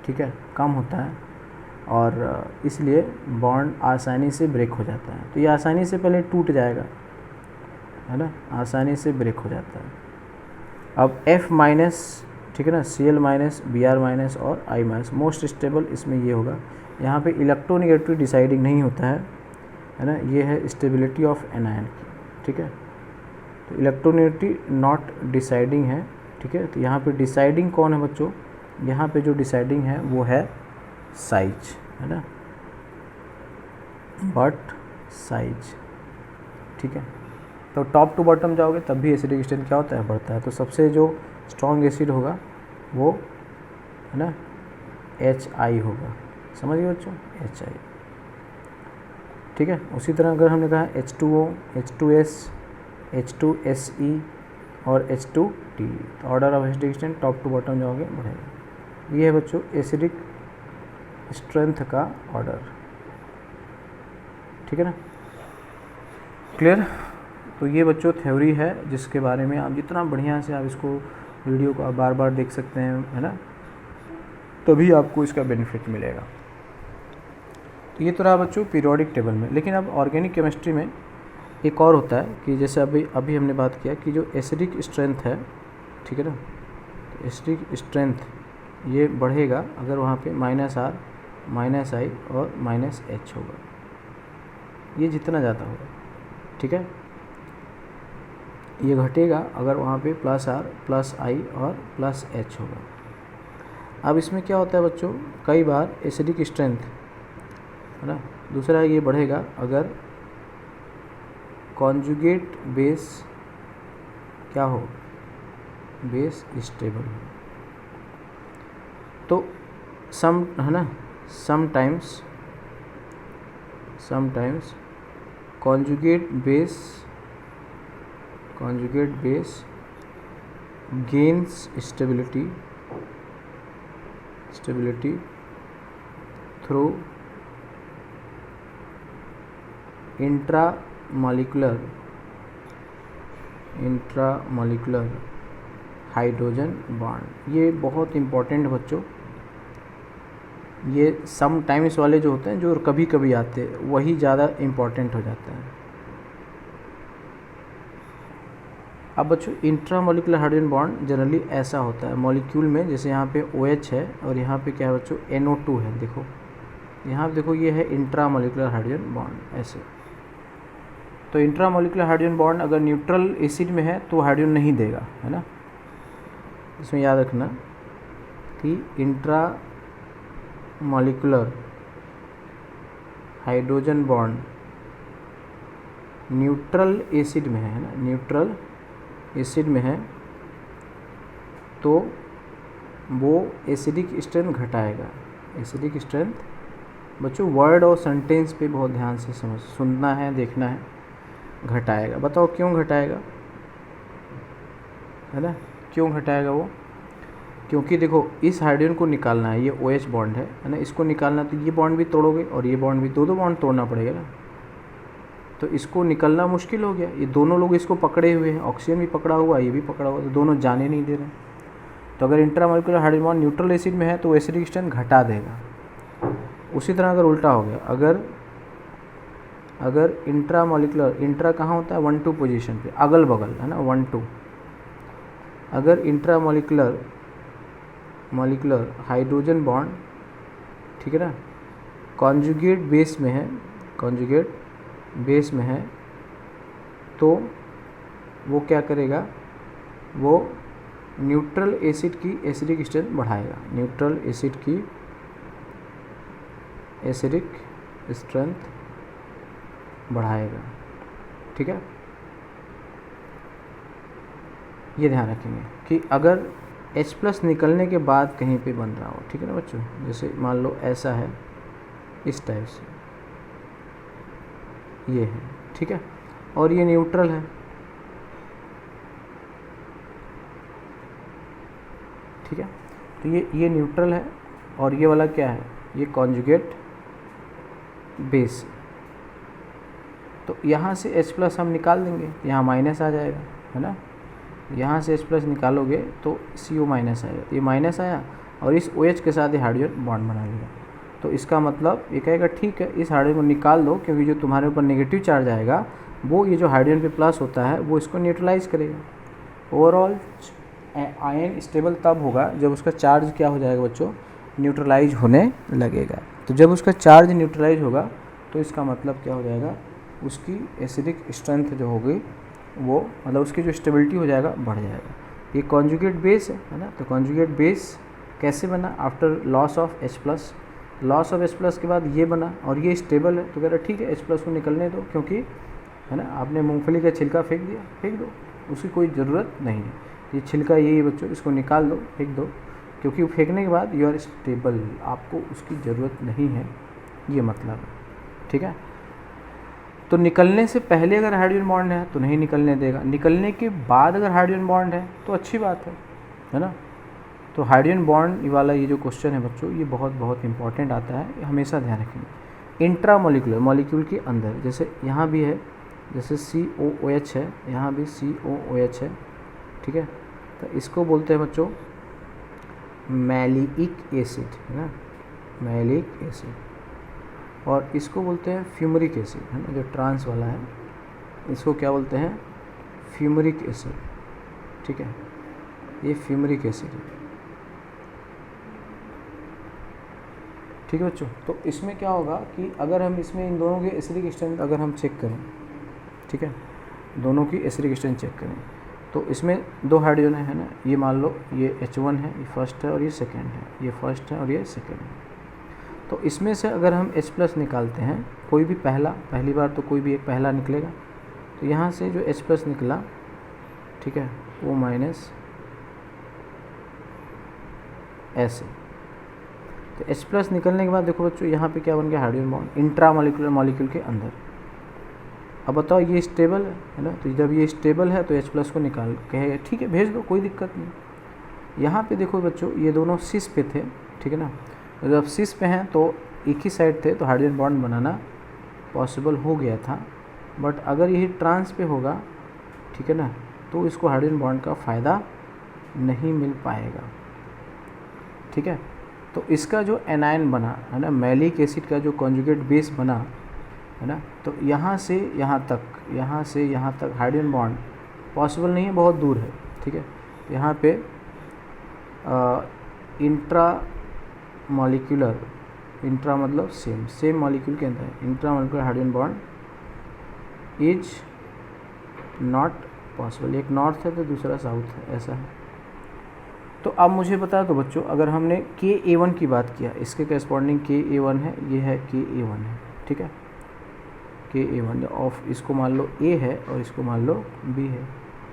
ठीक है, कम होता है, और इसलिए बॉन्ड आसानी से ब्रेक हो जाता है। तो ये आसानी से पहले टूट जाएगा, है ना, आसानी से ब्रेक हो जाता है। अब F-, ठीक है ना, Cl-, Br- और I- मोस्ट स्टेबल इसमें ये होगा। यहाँ पे इलेक्ट्रोनेगेटिव डिसाइडिंग नहीं होता है ना, ये है स्टेबिलिटी ऑफ एनायन की, ठीक है। तो इलेक्ट्रोनेगेटिव नॉट डिसाइडिंग है, ठीक है। तो यहाँ पे डिसाइडिंग कौन है बच्चों, यहाँ पे जो डिसाइडिंग है वो है साइज, है ना, बट साइज, ठीक है। तो टॉप टू बॉटम जाओगे तब भी एसिडिक स्ट्रेंथ क्या होता है, बढ़ता है। तो सबसे जो स्ट्रॉन्ग एसिड होगा वो, है ना, HI होगा, समझ गए बच्चों, HI, ठीक है। उसी तरह अगर हमने कहा H2O, H2S, H2SE और H2T, तो order of acidic strength top to bottom जाओगे बढ़ेगा। ये है बच्चों एसिडिक स्ट्रेंथ का ऑर्डर, ठीक है ना, क्लियर। तो ये बच्चों थ्योरी है जिसके बारे में आप जितना बढ़िया से आप इसको वीडियो को आप बार बार देख सकते हैं, है ना, तभी आपको इसका बेनिफिट मिलेगा। तो ये तो रहा बच्चों पीरियोडिक टेबल में। लेकिन अब ऑर्गेनिक केमिस्ट्री में एक और होता है कि जैसे अभी हमने बात किया कि जो एसिडिक स्ट्रेंथ है, ठीक है ना, तो एसिडिक स्ट्रेंथ ये बढ़ेगा अगर वहाँ पे -R, -I और -H होगा, ये जितना ज़्यादा होगा, ठीक है। ये घटेगा अगर वहाँ पे +R, +I और +H होगा। अब इसमें क्या होता है बच्चों, कई बार एसिडिक स्ट्रेंथ, है ना, दूसरा ये बढ़ेगा अगर कॉन्जुगेट बेस क्या हो, बेस स्टेबल हो। तो सम, है ना, sometimes conjugate base gains stability through intramolecular hydrogen bond. ये बहुत इम्पोर्टेंट है बच्चों, ये सम टाइम्स वाले जो होते हैं, जो कभी कभी आते हैं, वही ज़्यादा इम्पोर्टेंट हो जाता है। अब बच्चों इंट्रामोलिकुलर हाइड्रोजन बॉन्ड जनरली ऐसा होता है मॉलिक्यूल में, जैसे यहाँ पे OH है और यहाँ पे क्या है बच्चों, NO2 है। देखो यहाँ पे देखो, ये है इंट्रामोलिकुलर हाइड्रोजन बॉन्ड ऐसे। तो इंट्रामोलिकुलर हाइड्रोजन बॉन्ड अगर न्यूट्रल एसिड में है तो हाइड्रोजन नहीं देगा, है ना, इसमें याद रखना कि intramolecular hydrogen bond neutral acid में है ना, न्यूट्रल एसिड में है तो वो एसिडिक स्ट्रेंथ घटाएगा। एसिडिक स्ट्रेंथ बच्चों वर्ड और सेंटेंस पे बहुत ध्यान से सुनना है, देखना है। घटाएगा, बताओ क्यों घटाएगा, है ना। क्यों घटाएगा वो? क्योंकि देखो इस हाइड्रोजन को निकालना है, ये OH बॉन्ड है ना, इसको निकालना तो ये बॉन्ड भी तोड़ोगे और ये बॉन्ड भी, दो बॉन्ड तोड़ना पड़ेगा ना, तो इसको निकलना मुश्किल हो गया। ये दोनों लोग इसको पकड़े हुए हैं, ऑक्सीजन भी पकड़ा हुआ, ये भी पकड़ा हुआ, तो दोनों जाने नहीं दे रहे हैं। तो अगर intramolecular hydrogen bond neutral acid में है तो एसिडिक स्ट्रेंथ घटा देगा। उसी तरह अगर उल्टा हो गया, अगर इंट्रामोलिकुलर, इंट्रा कहाँ होता है? 1-2 पोजीशन पे, अगल बगल, है ना, 1-2। अगर इंट्रामोलिकुलर हाइड्रोजन बॉन्ड, ठीक है ना, कॉन्जुगेट बेस में है, तो वो क्या करेगा? वो न्यूट्रल एसिड की एसिडिक स्ट्रेंथ बढ़ाएगा, न्यूट्रल एसिड की एसिडिक स्ट्रेंथ बढ़ाएगा। ठीक है, ये ध्यान रखेंगे कि अगर H+ निकलने के बाद कहीं पे बन रहा हो, ठीक है ना बच्चों, जैसे मान लो ऐसा है, इस टाइप से ये है, ठीक है, और ये न्यूट्रल है, ठीक है, तो ये न्यूट्रल है और ये वाला क्या है? ये कॉन्जुगेट बेस। तो यहाँ से H+ हम निकाल देंगे, यहाँ माइनस आ जाएगा, है ना, यहाँ से H+ निकालोगे तो CO- आएगा, ये माइनस आया और इस OH के साथ ये हाइड्रोजन बॉन्ड बना लिया। तो इसका मतलब ये कहेगा ठीक है, इस हाइड्रोजन को निकाल दो, क्योंकि जो तुम्हारे ऊपर नेगेटिव चार्ज आएगा वो ये जो हाइड्रोजन पे प्लस होता है वो इसको न्यूट्रलाइज करेगा। ओवरऑल आयन स्टेबल तब होगा जब उसका चार्ज क्या हो जाएगा बच्चों? न्यूट्रलाइज होने लगेगा। तो जब उसका चार्ज न्यूट्रलाइज होगा तो इसका मतलब क्या हो जाएगा? उसकी एसिडिक स्ट्रेंथ जो होगी वो, मतलब उसकी जो स्टेबिलिटी हो जाएगा, बढ़ जाएगा। ये कॉन्जुगेट बेस है ना, तो कॉन्जुगेट बेस कैसे बना? After loss of H+, loss of H+ के बाद ये बना और ये स्टेबल है। तो कह रहा ठीक है, H+ को निकलने दो, क्योंकि है ना, आपने मूंगफली का छिलका फेंक दिया, फेंक दो, उसकी कोई ज़रूरत नहीं है। ये छिलका यही है बच्चों, इसको निकाल दो, फेंक दो, क्योंकि फेंकने के बाद यू आर स्टेबल, आपको उसकी ज़रूरत नहीं है, ये मतलब है। ठीक है, तो निकलने से पहले अगर हाइड्रोजन बॉन्ड है तो नहीं निकलने देगा, निकलने के बाद अगर हाइड्रोजन बॉन्ड है तो अच्छी बात है ना। तो हाइड्रोजन बॉन्ड वाला ये जो क्वेश्चन है बच्चों, ये बहुत बहुत इंपॉर्टेंट आता है, हमेशा ध्यान रखेंगे। इंट्रामोलिकुलर, मॉलिक्यूल के अंदर, जैसे यहाँ भी है, जैसे COOH है, यहाँ भी COOH है, ठीक है, तो इसको बोलते हैं बच्चों मैलिक एसिड, है ना, मैलिक एसिड, और इसको बोलते हैं फ्यूमरिक एसिड, है ना, जो ट्रांस वाला है इसको क्या बोलते हैं? Fumaric acid. ठीक है, ये फ्यूमरिक एसिड है। ठीक है बच्चों, तो इसमें क्या होगा कि अगर हम इसमें इन दोनों की एसिडिक स्ट्रेंथ अगर हम चेक करें, ठीक है, दोनों की एसिडिक स्ट्रेंथ चेक करें, तो इसमें 2 हाइड्रोजन है ना, ये मान लो ये H1 है, ये फर्स्ट है और ये सेकेंड है, ये फर्स्ट है और ये सेकेंड है। तो इसमें से अगर हम H+ निकालते हैं, कोई भी पहली बार तो कोई भी एक पहला निकलेगा, तो यहाँ से जो H+ निकला, ठीक है, वो माइनस ऐसे। तो H+ निकलने के बाद देखो बच्चों, यहाँ पे क्या बन गया? हाइड्रोजन बॉन्ड इंट्रामोलिकुलर मॉलिक्यूल के अंदर। अब बताओ ये स्टेबल है ना, तो जब ये स्टेबल है तो H+ को निकाल कहेगा ठीक है भेज दो, कोई दिक्कत नहीं। यहाँ पे देखो बच्चों, ये दोनों सिस पे थे, ठीक है ना, तो जब सिस पे हैं तो एक ही साइड थे, तो हाइड्रोजन बॉन्ड बनाना पॉसिबल हो गया था। बट अगर यही ट्रांस पे होगा, ठीक है ना, तो इसको हाइड्रोजन बॉन्ड का फ़ायदा नहीं मिल पाएगा। ठीक है, तो इसका जो एनायन बना है ना, मैलिक एसिड का जो कॉन्जुगेट बेस बना है ना, तो यहाँ से यहाँ तक, यहाँ से यहाँ तक हाइड्रोजन बॉन्ड पॉसिबल नहीं है, बहुत दूर है। ठीक है, तो यहाँ पे इंट्रा मतलब सेम मॉलिक्यूल के अंदर intramolecular hydrogen bond is not possible. एक नॉर्थ है तो दूसरा साउथ है, ऐसा है। तो अब मुझे बता दो बच्चों, अगर हमने Ka1 की बात किया, इसके करस्पॉन्डिंग Ka1 है, ये है Ka1 है, ठीक है, Ka1 ऑफ, इसको मान लो A है और इसको मान लो B है,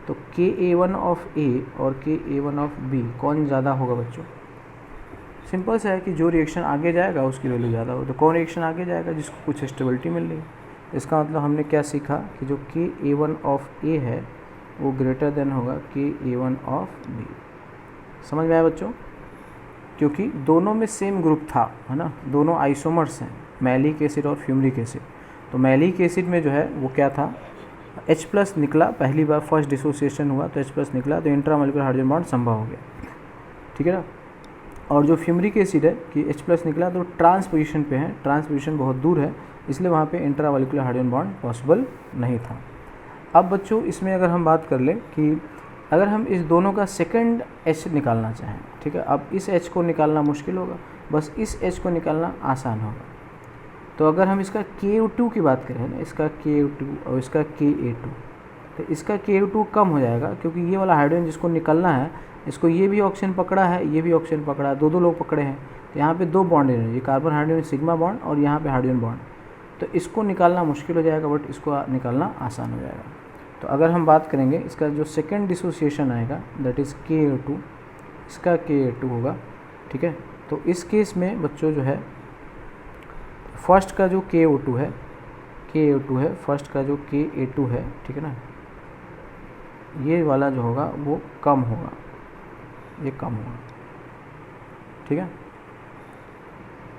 तो Ka1 ऑफ A और Ka1 ऑफ B कौन ज़्यादा होगा बच्चों? सिंपल सा है कि जो रिएक्शन आगे जाएगा उसकी वैल्यू ज़्यादा हो। तो कौन रिएक्शन आगे जाएगा? जिसको कुछ स्टेबिलिटी मिल रही है। इसका मतलब हमने क्या सीखा कि जो Ka1 ऑफ A है वो ग्रेटर देन होगा KA1 ऑफ B। समझ में आया बच्चों? क्योंकि दोनों में सेम ग्रुप था, है ना, दोनों आइसोमर्स हैं, मैलिक एसिड और फ्यूमरिक एसिड। तो मैलिक एसिड में जो है वो क्या था, H प्लस निकला, पहली बार फर्स्ट डिसोसिएशन हुआ तो H प्लस निकला, तो इंट्रामोलिकुलर हाइड्रोजन बॉन्ड संभव हो गया, ठीक है ना। और जो फ्यूमरिक एसिड है कि H प्लस निकला तो ट्रांस पोजीशन पे है, ट्रांस पोजीशन बहुत दूर है, इसलिए वहाँ पे इंट्रामोलिकुलर हाइड्रोजन बॉन्ड पॉसिबल नहीं था। अब बच्चों इसमें अगर हम बात कर लें कि अगर हम इस दोनों का सेकंड H निकालना चाहें, ठीक है, अब इस H को निकालना मुश्किल होगा, बस इस H को निकालना आसान होगा। तो अगर हम इसका KO2 की बात करें ना, इसका KO2 और इसका KA2, तो इसका KO2 कम हो जाएगा, क्योंकि ये वाला हाइड्रोजन जिसको निकलना है, इसको ये भी ऑक्सीजन पकड़ा है, ये भी ऑक्सीजन पकड़ा है, दो लोग पकड़े हैं, तो यहाँ पे दो बॉन्ड है, ये कार्बन हाइड्रोजन सिग्मा बॉन्ड और यहाँ पे हाइड्रोजन बॉन्ड, तो इसको निकालना मुश्किल हो जाएगा, बट इसको निकालना आसान हो जाएगा। तो अगर हम बात करेंगे इसका जो सेकेंड डिसोसिएशन आएगा दैट इज़ KO2, इसका KA2 होगा, ठीक है। तो इस केस में बच्चों जो है फर्स्ट का जो KO2 है, फर्स्ट का जो KA2 है, ठीक है ना, ये वाला जो होगा वो कम होगा, ये कम होगा, ठीक है।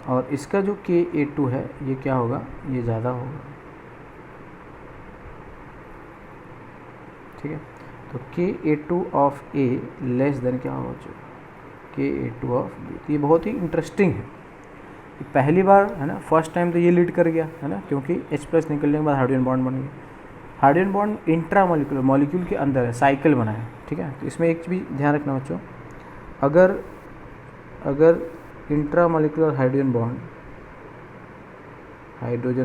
और इसका जो KA2 है ये क्या होगा, ये ज़्यादा होगा, ठीक है। तो KA2 of A less than क्या होगा बच्चों, KA2 ऑफ B। तो ये बहुत ही इंटरेस्टिंग है, पहली बार है ना, फर्स्ट टाइम तो ये लीड कर गया है ना, क्योंकि H प्लस निकलने के बाद हाइड्रोजन बॉन्ड बन गया। हाइड्रोजन बॉन्ड इंट्रामोलिकुलर मॉलिक्यूल के अंदर है, साइकिल बना है, ठीक है। तो इसमें एक चीज़ ध्यान रखना बच्चों, अगर इंट्रामोलिकुलर हाइड्रोजन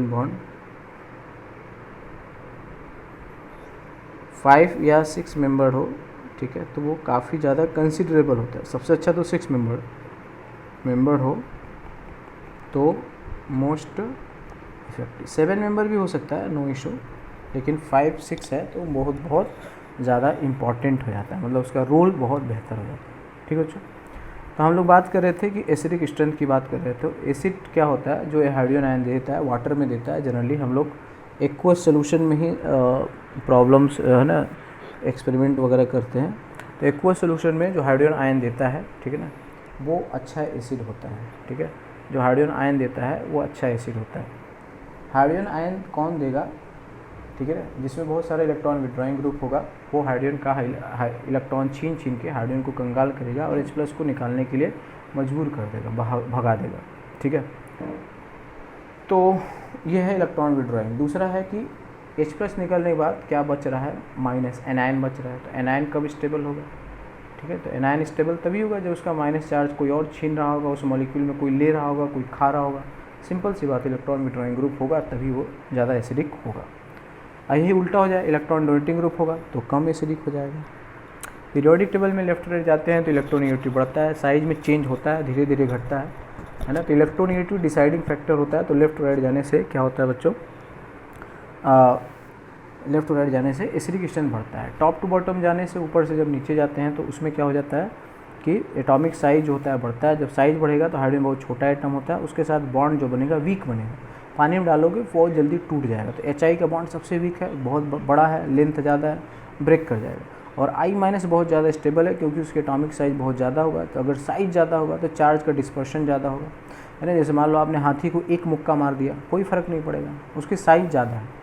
बॉन्ड 5 या 6 मेंबर्ड हो, ठीक है, तो वो काफ़ी ज़्यादा कंसिडरेबल होता है। सबसे अच्छा तो 6 मेंबर्ड हो तो मोस्ट इफेक्टिव, 7 मेंबर भी हो सकता है, नो इशू, लेकिन 5-6 है तो बहुत ज़्यादा इम्पॉर्टेंट हो जाता है, मतलब उसका रोल बहुत बेहतर हो जाता है, ठीक है बच्चों। तो हम लोग बात कर रहे थे कि एसिडिक स्ट्रेंथ की बात कर रहे थे। तो एसिड क्या होता है, जो हाइड्रोजन आयन देता है, वाटर में देता है, जनरली हम लोग एक्वस सोल्यूशन में ही प्रॉब्लम्स है ना, एक्सपेरिमेंट वगैरह करते हैं। तो एक्वस सोल्यूशन में जो हाइड्रोजन आयन देता है, ठीक है ना, वो अच्छा एसिड होता है, ठीक है, जो हाइड्रोजन आयन देता है वो अच्छा एसिड होता है। हाइड्रोजन आयन कौन देगा, ठीक है ना, जिसमें बहुत सारे इलेक्ट्रॉन विड्रॉइंग ग्रुप होगा, वो हाइड्रोजन का इलेक्ट्रॉन छीन के हाइड्रोजन को कंगाल करेगा और H प्लस को निकालने के लिए मजबूर कर देगा, भगा देगा, ठीक है। तो यह है इलेक्ट्रॉन विड्रॉइंग। दूसरा है कि H प्लस निकलने के बाद क्या बच रहा है, माइनस एनायन बच रहा है। तो एनायन कब स्टेबल होगा, ठीक है, तो एनायन स्टेबल तभी होगा जब उसका माइनस चार्ज कोई और छीन रहा होगा, उस मॉलिक्यूल में कोई ले रहा होगा, कोई खा रहा होगा। सिंपल सी बात, इलेक्ट्रॉन विड्रॉइंग ग्रुप होगा तभी वो ज़्यादा एसिडिक होगा। यही उल्टा हो जाए, इलेक्ट्रॉन डोनेटिंग ग्रुप होगा तो कम एसिडिक हो जाएगा। पीरियोडिक टेबल में लेफ्ट राइट जाते हैं तो इलेक्ट्रोनेगेटिव बढ़ता है, साइज में चेंज होता है, धीरे धीरे घटता है ना। तो इलेक्ट्रोनेगेटिव डिसाइडिंग फैक्टर होता है। तो लेफ्ट राइट जाने से क्या होता है बच्चों, लेफ्ट टू राइट जाने से एसिडिक स्ट्रेंथ बढ़ता है। टॉप टू बॉटम जाने से, ऊपर से जब नीचे जाते हैं तो उसमें क्या हो जाता है कि एटॉमिक साइज होता है बढ़ता है। जब साइज बढ़ेगा तो हाइड्रोजन बहुत छोटा एटम होता है, उसके साथ बॉन्ड जो बनेगा वीक बनेगा, पानी में डालोगे बहुत जल्दी टूट जाएगा। तो HI का बॉन्ड सबसे वीक है, बहुत बड़ा है, लेंथ ज़्यादा है, ब्रेक कर जाएगा। और I- बहुत ज़्यादा स्टेबल है क्योंकि उसके एटॉमिक साइज बहुत ज़्यादा होगा। तो अगर साइज ज़्यादा होगा तो चार्ज का डिस्पर्शन ज़्यादा होगा, है ना। जैसे मान लो आपने हाथी को एक मुक्का मार दिया, कोई फ़र्क नहीं पड़ेगा, उसकी साइज़ ज़्यादा है।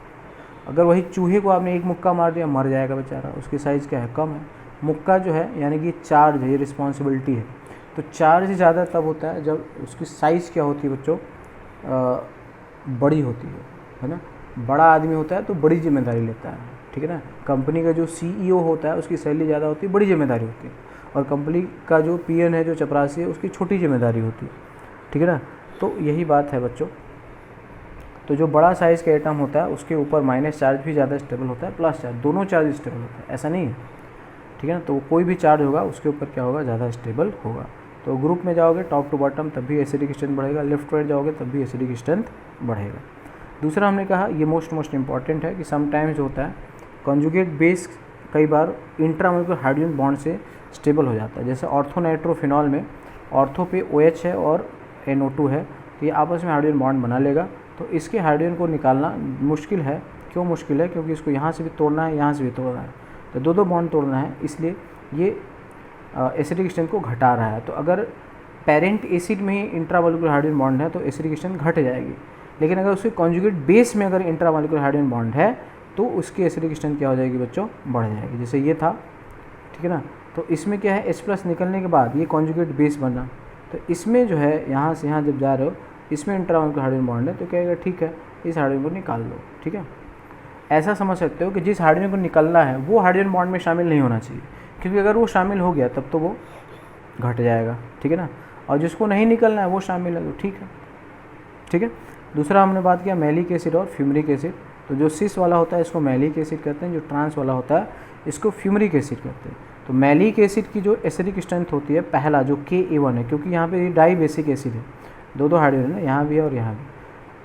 अगर वही चूहे को आपने एक मुक्का मार दिया, मर जाएगा बेचारा, उसकी साइज़ क्या है, कम है। मुक्का जो है यानी कि चार्ज है, ये रिस्पॉन्सिबिलिटी है। तो चार्ज ज़्यादा तब होता है जब उसकी साइज़ क्या होती है बच्चों, बड़ी होती है ना। बड़ा आदमी होता है तो बड़ी जिम्मेदारी लेता है, ठीक है ना। कंपनी का जो CEO होता है उसकी सैलरी ज़्यादा होती है, बड़ी जिम्मेदारी होती है। और कंपनी का जो PN है, जो चपरासी है, उसकी छोटी जिम्मेदारी होती है, ठीक है ना। तो यही बात है बच्चों। तो जो बड़ा साइज़ का एटम होता है उसके ऊपर माइनस चार्ज भी ज़्यादा स्टेबल होता है, प्लस चार्ज, दोनों चार्ज स्टेबल होता है, ऐसा नहीं है, ठीक है ना। तो कोई भी चार्ज होगा उसके ऊपर क्या होगा, ज़्यादा स्टेबल होगा। तो ग्रुप में जाओगे टॉप टू बॉटम तब भी एसिडिक स्ट्रेंथ बढ़ेगा, लेफ्ट राइट जाओगे तब भी एसिडिक स्ट्रेंथ बढ़ेगा। दूसरा हमने कहा ये मोस्ट इंपॉर्टेंट है कि समटाइम्स होता है कॉन्जुगेट बेस कई बार इंट्रामोलिकुलर हाइड्रोजन बॉन्ड से स्टेबल हो जाता है। जैसे ऑर्थोनाइट्रोफिनॉल में ऑर्थो पे OH है और NO2 है, तो ये आपस में हाइड्रोजन बॉन्ड बना लेगा। तो इसके हाइड्रोजन को निकालना मुश्किल है। क्यों मुश्किल है, क्योंकि इसको यहाँ से भी तोड़ना है, यहाँ से भी तोड़ना है। तो दो दो बॉन्ड तोड़ना है, इसलिए ये एसिडिक स्ट्रेंथ को घटा रहा है। तो अगर पेरेंट एसिड में ही इंट्रामोलिकुलर हाइड्रोजन बॉन्ड है तो एसिडिक स्ट्रेंथ घट जाएगी, लेकिन अगर उसके कॉन्जुगेट बेस में अगर इंट्रामोलिकुलर हाइड्रोजन बॉन्ड है तो उसकी एसिडिक स्ट्रेंथ क्या हो जाएगी बच्चों, बढ़ जाएगी। जैसे ये था, ठीक है ना। तो इसमें क्या है, H+ निकलने के बाद ये कॉन्जुगेट बेस बना, तो इसमें जो है यहाँ से यहाँ जब जा रहे हो इसमें इंट्रामोलिकुलर हाइड्रोजन बॉन्ड है, तो कहेगा ठीक है इस हाइड्रोजन को निकाल लो, ठीक है। ऐसा समझ सकते हो कि जिस हाइड्रोजन को निकलना है वो हाइड्रोजन बॉन्ड में शामिल नहीं होना चाहिए, क्योंकि अगर वो शामिल हो गया तब तो वो घट जाएगा, ठीक है ना। और जिसको नहीं निकलना है वो शामिल है तो ठीक है, ठीक है। दूसरा हमने बात किया मैलिक एसिड और फ्यूमरिक एसिड। तो जो सिस वाला होता है इसको मैलिक एसिड कहते हैं, जो ट्रांस वाला होता है इसको फ्यूमरिक एसिड कहते हैं। तो मैलिक एसिड की जो एसिडिक स्ट्रेंथ होती है पहला जो Ka1 है, क्योंकि यहाँ पे डाई बेसिक एसिड है, दो दो हाइड्रोजन है, यहाँ भी है और यहाँ भी,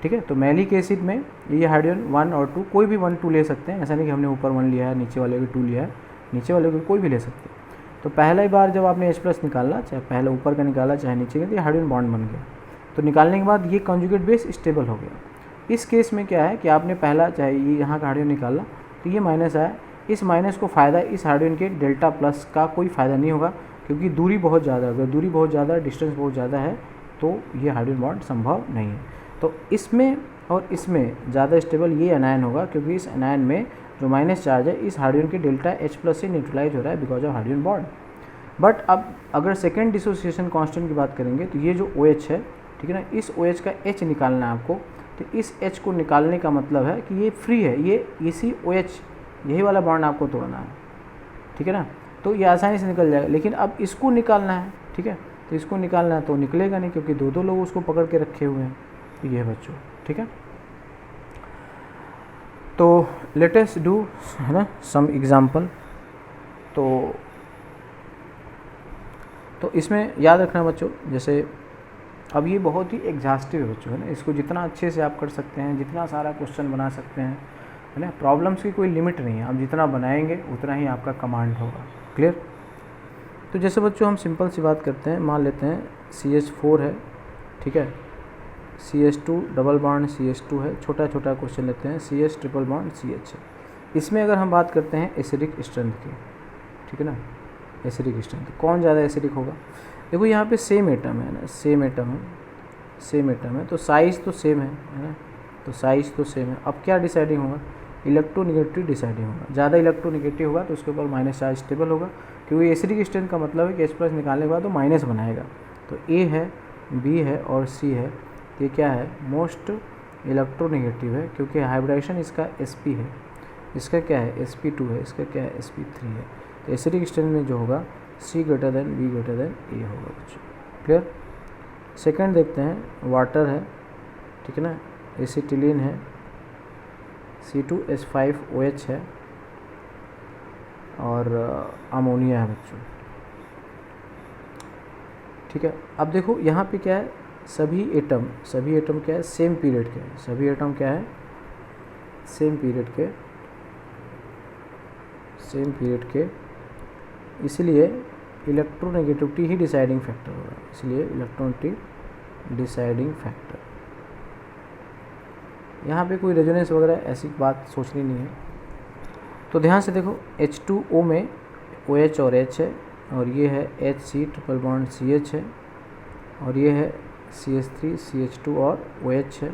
ठीक है। तो मैलिक एसिड में ये हाइड्रोजन 1 और 2 कोई भी 1 2 ले सकते हैं, ऐसा नहीं कि हमने ऊपर 1 लिया है नीचे वाले को 2 लिया है, नीचे वाले को कोई भी ले सकते हैं। तो पहला ही बार जब आपने H+ निकाला, चाहे पहले ऊपर का निकाला चाहे नीचे का, तो ये हाइड्रोजन बॉन्ड बन गया। तो निकालने के बाद ये कॉन्जुगेट बेस स्टेबल हो गया। इस केस में क्या है कि आपने पहला चाहे ये यहाँ का हाइड्रोजन निकाला तो ये माइनस आया, इस माइनस को फ़ायदा इस हाइड्रोजन के डेल्टा प्लस का कोई फ़ायदा नहीं होगा, क्योंकि दूरी बहुत ज़्यादा है। अगर दूरी बहुत ज़्यादा, डिस्टेंस बहुत ज़्यादा है तो ये हाइड्रोजन बॉन्ड संभव नहीं है। तो इसमें और इसमें ज़्यादा स्टेबल ये एनायन होगा, क्योंकि इस एनायन में जो माइनस चार्ज है इस हाइड्रोजन के डेल्टा H+ से न्यूट्रलाइज हो रहा है because of hydrogen bond. But अब अगर सेकेंड डिसोसिएशन कांस्टेंट की बात करेंगे तो ये जो OH है, ठीक है ना, इस OH का H निकालना है आपको। तो इस H को निकालने का मतलब है कि ये फ्री है, ये इसी OH यही वाला बॉन्ड आपको तोड़ना है, ठीक है ना। तो ये आसानी से निकल जाएगा, लेकिन अब इसको निकालना है, ठीक है। तो इसको निकालना है तो निकलेगा नहीं, क्योंकि दो दो लोग उसको पकड़ के रखे हुए हैं। तो ये बच्चों, ठीक है। तो लेट अस डू, है ना, सम एग्जाम्पल। तो इसमें याद रखना बच्चों, जैसे अब ये बहुत ही एग्जॉस्टिव है बच्चों, है ना। इसको जितना अच्छे से आप कर सकते हैं, जितना सारा क्वेश्चन बना सकते हैं, है ना, प्रॉब्लम्स की कोई लिमिट नहीं है। आप जितना बनाएंगे उतना ही आपका कमांड होगा। क्लियर। तो जैसे बच्चों हम सिंपल सी बात करते हैं, मान लेते हैं CH4 है, ठीक है, CH2 डबल बॉन्ड CH2 है, छोटा छोटा क्वेश्चन लेते हैं, CH ट्रिपल बॉन्ड CH है। इसमें अगर हम बात करते हैं एसिडिक स्ट्रेंथ की, ठीक है ना, एसिडिक स्ट्रेंथ कौन ज़्यादा एसिडिक होगा। देखो यहाँ पे सेम एटम है ना, सेम एटम है, तो साइज़ तो सेम है ना, तो साइज़ तो सेम है। अब क्या डिसाइडिंग होगा, इलेक्ट्रोनेगेटिव डिसाइडिंग होगा। ज़्यादा इलेक्ट्रोनेगेटिव होगा तो उसके ऊपर माइनस चार्ज स्टेबल होगा, क्योंकि एसिडिक स्ट्रेंथ का मतलब है कि H+ निकालने के बाद तो माइनस बनाएगा। तो A है, B है और C है, ये क्या है, मोस्ट इलेक्ट्रोनेगेटिव है, क्योंकि हाइब्रिडाइजेशन इसका Sp है, इसका क्या है Sp2 है, इसका क्या है Sp3 है। तो एसिडिक स्ट्रेंथ में जो होगा C > B > A होगा बच्चों। क्लियर। सेकंड देखते हैं, वाटर है, ठीक है ना, एसिटिलीन है, C2H5OH है और अमोनिया है बच्चों, ठीक है। अब देखो यहाँ पे क्या है, सभी एटम क्या है, सेम पीरियड के हैं, सभी एटम क्या है, सेम पीरियड के, इसलिए इलेक्ट्रोनेगेटिविटी ही डिसाइडिंग फैक्टर होगा, इसलिए इलेक्ट्रोनेगेटिव डिसाइडिंग फैक्टर। यहाँ पे कोई रेजोनेंस वगैरह ऐसी बात सोचनी नहीं है। तो ध्यान से देखो, H2O में OH और H है, और ये है HC ट्रिपल बॉन्ड CH है, और ये है CH3 CH2 और OH है,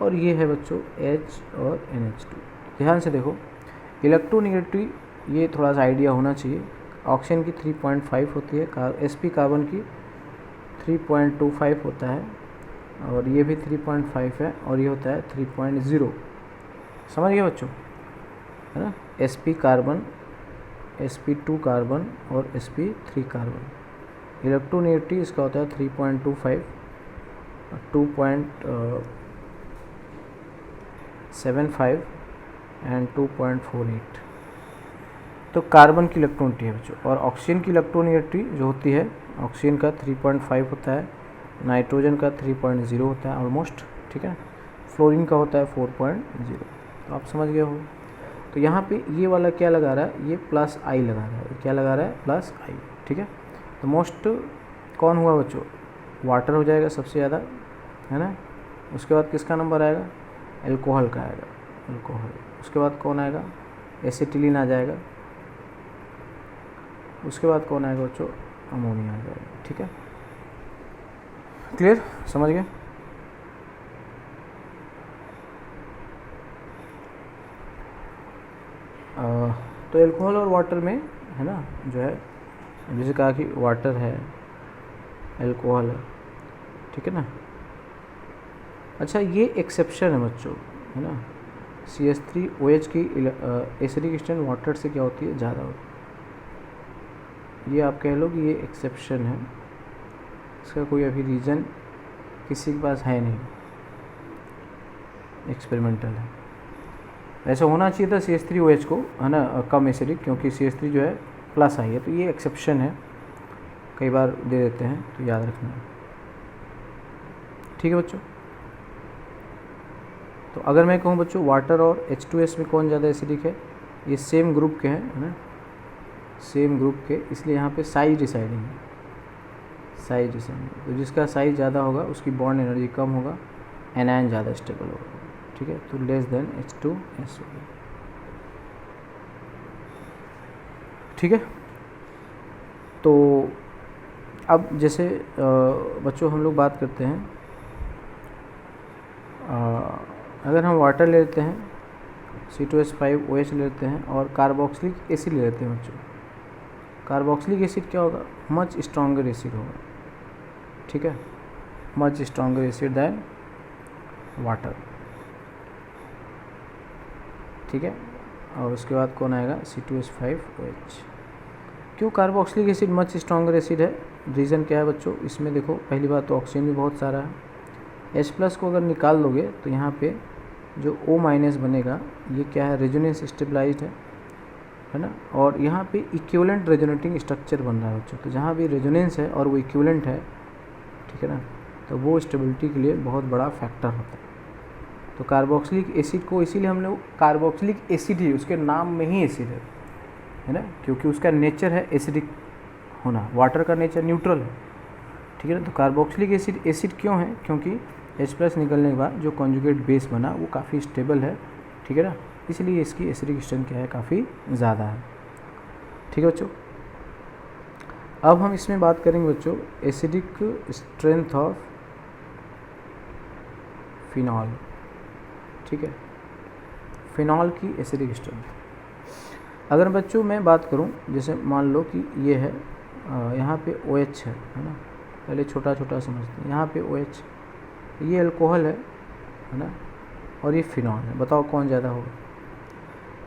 और ये है बच्चों H और NH2। ध्यान से देखो, इलेक्ट्रोनेगेटिविटी ये थोड़ा सा आइडिया होना चाहिए। ऑक्सीजन की 3.5 होती है, Sp कार्बन की 3.25 होता है, और ये भी 3.5 है, और ये होता है 3.0। समझ गए बच्चों, है ना। Sp कार्बन, Sp2 कार्बन और Sp3 कार्बन। इलेक्ट्रोनेगेटिविटी इसका होता है 3.25, 2.75 एंड 2.48। तो कार्बन की इलेक्ट्रोनेगेटिविटी है बच्चों। और ऑक्सीजन की इलेक्ट्रोनेगेटिविटी जो होती है, ऑक्सीजन का 3.5 होता है, नाइट्रोजन का 3.0 होता है ऑलमोस्ट, ठीक है। फ्लोरीन का होता है 4.0। तो आप समझ गए हो। तो यहाँ पे ये वाला क्या लगा रहा है, ये प्लस I लगा रहा है, क्या लगा रहा है, प्लस I, ठीक है। तो मोस्ट कौन हुआ बच्चों, वाटर हो जाएगा सबसे ज़्यादा, है ना। उसके बाद किसका नंबर आएगा, एल्कोहल का आएगा, एल्कोहल। उसके बाद कौन आएगा, एसिटिलीन आ जाएगा, उसके बाद कौन आएगा बच्चों, अमोनिया आ जाएगा। ठीक है, क्लियर, समझ गए। तो एल्कोहल और वाटर में है ना जो है, जैसे कहा कि वाटर है, एल्कोहल है, ठीक है ना। अच्छा, ये एक्सेप्शन है बच्चों, है ना, CH3OH की एसिडिक स्ट्रेंथ वाटर से क्या होती है, ज़्यादा होती है। ये आप कह लो कि ये एक्सेप्शन है, इसका कोई अभी रीज़न किसी के पास है नहीं, एक्सपेरिमेंटल है। ऐसा होना चाहिए था CH3OH को, है ना, कम एसिडिक, क्योंकि CH3 जो है प्लस आई है, तो ये एक्सेप्शन है, कई बार दे देते हैं, तो याद रखना। ठीक है बच्चों। तो अगर मैं कहूँ बच्चों वाटर और H2S में कौन ज़्यादा एसिडिक है, ये सेम ग्रुप के हैं, है ना, सेम ग्रुप के, इसलिए यहाँ पे साइज डिसाइडिंग है, साइज डिसाइडिंग। तो जिसका साइज ज़्यादा होगा उसकी बॉन्ड एनर्जी कम होगा, एनायन ज़्यादा स्टेबल होगा। ठीक है, तो लेस देन H2S होगा। ठीक है, तो अब जैसे बच्चों हम लोग बात करते हैं, अगर हम वाटर ले लेते हैं, C2H5OH लेते हैं और कार्बोक्सिलिक एसिड ले लेते हैं बच्चों, कार्बोक्सिलिक एसिड क्या होगा, मच स्ट्रॉन्गर एसिड होगा। ठीक है, much stronger acid than water. ठीक है, और उसके बाद कौन आएगा, C2H5OH। क्यों carboxylic acid much stronger acid है, रीज़न क्या है बच्चों, इसमें देखो पहली बात तो ऑक्सीजन भी बहुत सारा है, H+ को अगर निकाल दोगे तो यहाँ पे जो O- बनेगा, ये क्या है, रेजोनेंस स्टेबलाइज्ड है ना, और यहाँ पे इक्विवेलेंट रेजोनेटिंग स्ट्रक्चर बन रहा है बच्चों। तो जहाँ भी रेजोनेंस है और वो इक्विवेलेंट है, ठीक है ना, तो वो स्टेबिलिटी के लिए बहुत बड़ा फैक्टर होता है। तो कार्बोक्सिलिक एसिड को इसीलिए हम लोग, कार्बोक्सिलिक एसिड ही उसके नाम में ही एसिड है ना, क्योंकि उसका नेचर है एसिडिक होना, वाटर का नेचर न्यूट्रल है। ठीक है ना, तो कार्बोक्सिलिक एसिड एसिड क्यों है, क्योंकि H+ निकलने के बाद जो कॉन्जुगेट बेस बना वो काफ़ी स्टेबल है। ठीक है ना, इसलिए इसकी एसिडिक स्ट्रेंथ क्या है, काफ़ी ज़्यादा है। ठीक है बच्चों, अब हम इसमें बात करेंगे बच्चों एसिडिक स्ट्रेंथ ऑफ फिनॉल। ठीक है, फिनॉल की एसिडिक स्ट्रेंथ। अगर बच्चों मैं बात करूं, जैसे मान लो कि ये है, यहाँ पे OH है ना, पहले छोटा छोटा समझते हैं, यहाँ पे OH, ये अल्कोहल है ना, और ये फिनॉल है, बताओ कौन ज़्यादा होगा।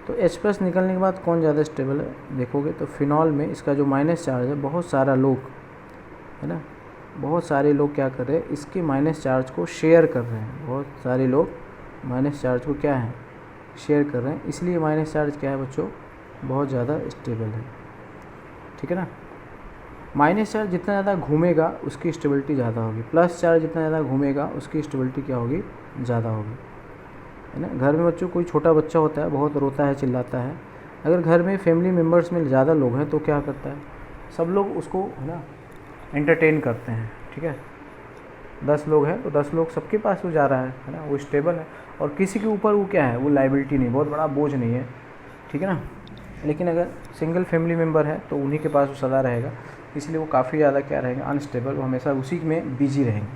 तो H+ निकलने के बाद कौन ज़्यादा स्टेबल है, देखोगे तो फिनॉल में इसका जो माइनस चार्ज है, बहुत सारा लोग, है ना, बहुत सारे लोग क्या कर रहे हैं, इसके माइनस चार्ज को शेयर कर रहे हैं, बहुत सारे लोग माइनस चार्ज को क्या है, शेयर कर रहे हैं, इसलिए माइनस चार्ज क्या है बच्चों, बहुत ज़्यादा स्टेबल है। ठीक है ना, माइनस चार्ज जितना ज़्यादा घूमेगा उसकी स्टेबिलिटी ज़्यादा होगी, प्लस चार्ज जितना ज़्यादा घूमेगा उसकी स्टेबिलिटी क्या होगी, ज़्यादा होगी, है ना। घर में बच्चों कोई छोटा बच्चा होता है, बहुत रोता है, चिल्लाता है, अगर घर में फैमिली मेम्बर्स में ज़्यादा लोग हैं तो क्या करता है, सब लोग उसको, है ना, एंटरटेन करते हैं। ठीक है, 10 लोग हैं तो 10 लोग सबके पास वो जा रहा है ना, वो स्टेबल है, और किसी के ऊपर वो क्या है, वो लाइबिलिटी नहीं, बहुत बड़ा बोझ नहीं है। ठीक है ना, लेकिन अगर सिंगल फैमिली मेम्बर है तो उन्हीं के पास वो सदा रहेगा, इसलिए वो काफ़ी ज़्यादा क्या रहेंगे, अनस्टेबल, वो हमेशा उसी में बिजी रहेंगे।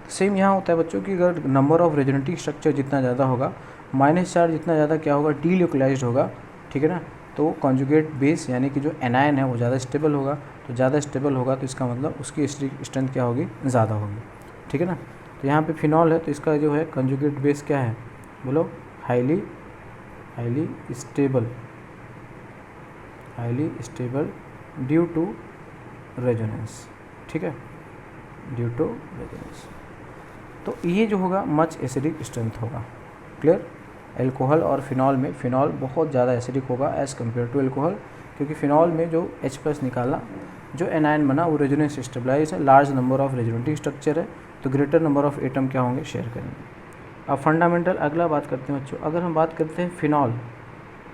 तो सेम यहाँ होता है बच्चों कि अगर नंबर ऑफ रेजोनेटिव स्ट्रक्चर जितना ज़्यादा होगा, माइनस चार्ज जितना ज़्यादा क्या होगा, डीलोकलाइज्ड होगा। ठीक है ना, तो कॉन्जुगेट बेस यानी कि जो एनायन है वो ज़्यादा स्टेबल होगा, तो ज़्यादा स्टेबल होगा तो इसका मतलब उसकी स्ट्रेंथ क्या होगी, ज़्यादा होगी। ठीक है ना, तो यहाँ पे फिनॉल है तो इसका जो है कॉन्जुगेट बेस क्या है, बोलो, highly stable due to resonance. ठीक है, ड्यू टू रेजोनेंस, तो ये जो होगा मच एसिडिक स्ट्रेंथ होगा। क्लियर, एल्कोहल और फिनॉल में फिनॉल बहुत ज़्यादा एसिडिक होगा एज़ कम्पेयर टू एल्कोहल, क्योंकि फिनॉल में जो H+ निकाला, जो एनायन बना वो रेजोनेंस स्टेबलाइज है, large number of resonative structure है, तो ग्रेटर नंबर ऑफ एटम क्या होंगे, शेयर करेंगे। अब फंडामेंटल अगला बात करते हैं बच्चों, अगर हम बात करते हैं फिनॉल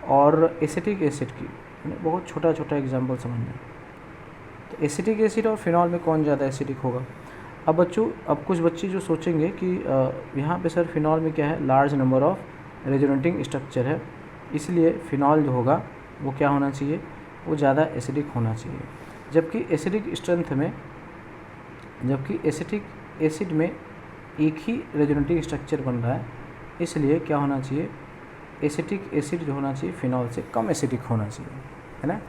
और एसिटिक एसिड की, बहुत छोटा छोटा एग्जाम्पल समझना। तो एसिटिक एसिड और फिनॉल में कौन ज़्यादा एसिडिक होगा। अब बच्चों, अब कुछ बच्चे जो सोचेंगे कि यहाँ पे सर फिनॉल में क्या है, large number of resonating structure है, इसलिए फिनॉल जो होगा वो क्या होना चाहिए, वो ज़्यादा एसिडिक होना चाहिए। जबकि एसिटिक एसिड में एक ही रेजोनेटिंग स्ट्रक्चर बन रहा है, इसलिए क्या होना चाहिए, एसिटिक एसिड जो होना चाहिए फिनॉल से कम एसिडिक होना चाहिए, है ना।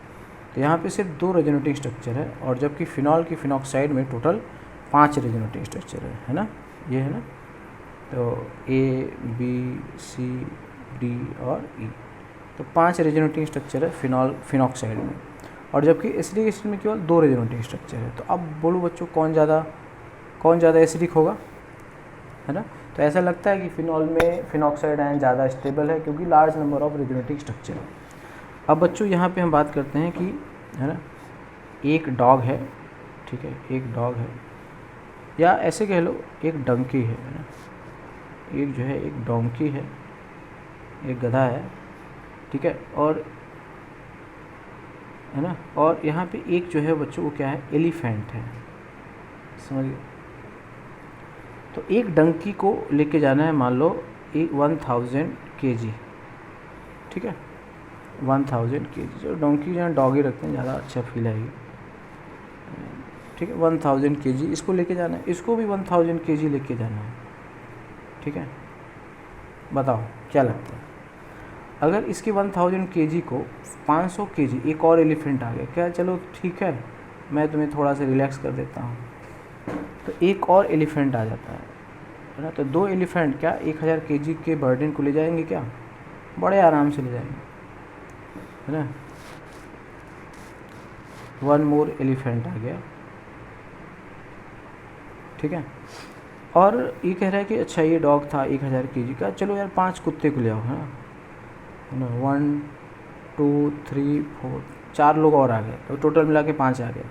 तो यहाँ पे सिर्फ 2 रेजोनेटिंग स्ट्रक्चर है, और जबकि फिनॉल की फिनॉक्साइड में टोटल 5 रेजोनेटिंग स्ट्रक्चर है ना, ये है ना। तो A, B, C, D और E, तो 5 रेजोनेटिंग स्ट्रक्चर है फिनॉक्साइड में, और जबकि एसिडिक एसिड में केवल 2 रेजोनेटिंग स्ट्रक्चर है। तो अब बोलो बच्चों कौन ज़्यादा एसिडिक होगा, है ना। तो ऐसा लगता है कि फिनॉल में फिनॉक्साइड आयन ज़्यादा स्टेबल है क्योंकि large number of resonating structure है। अब बच्चों यहाँ पे हम बात करते हैं कि, है ना, एक डॉग है, ठीक है, एक डॉग है, या ऐसे कह लो एक डंकी है ना, एक जो है एक डोंकी है, एक गधा है, ठीक है, और है ना, और यहाँ पे एक जो है बच्चों वो क्या है, एलिफेंट है, समझिए। तो एक डंकी को लेके जाना है, मान लो 1000 kg, ठीक है, 1000 kg। जो डोंकी जहाँ डॉगी रखते हैं ज़्यादा अच्छा फील आएगी, ठीक है। 1000 kg इसको लेके जाना है, इसको भी 1000 kg लेके जाना है, ठीक है। बताओ क्या लगता है, अगर इसकी 1000 kg को 500 kg एक और एलिफेंट आ गया, क्या चलो ठीक है मैं तुम्हें थोड़ा सा रिलैक्स कर देता हूँ, तो एक और एलिफेंट आ जाता है ना, तो 2 एलिफेंट क्या 1000 kg के बर्डन को ले जाएंगे, क्या बड़े आराम से ले जाएंगे, है ना। 1 मोर एलिफेंट आ गया, ठीक है। और ये कह रहा है कि अच्छा ये डॉग था 1000 kg का, चलो यार 5 कुत्ते को ले आओ, है ना, 1 2 3 4 4 लोग और आ गए, तो टोटल मिला के 5 आ गए।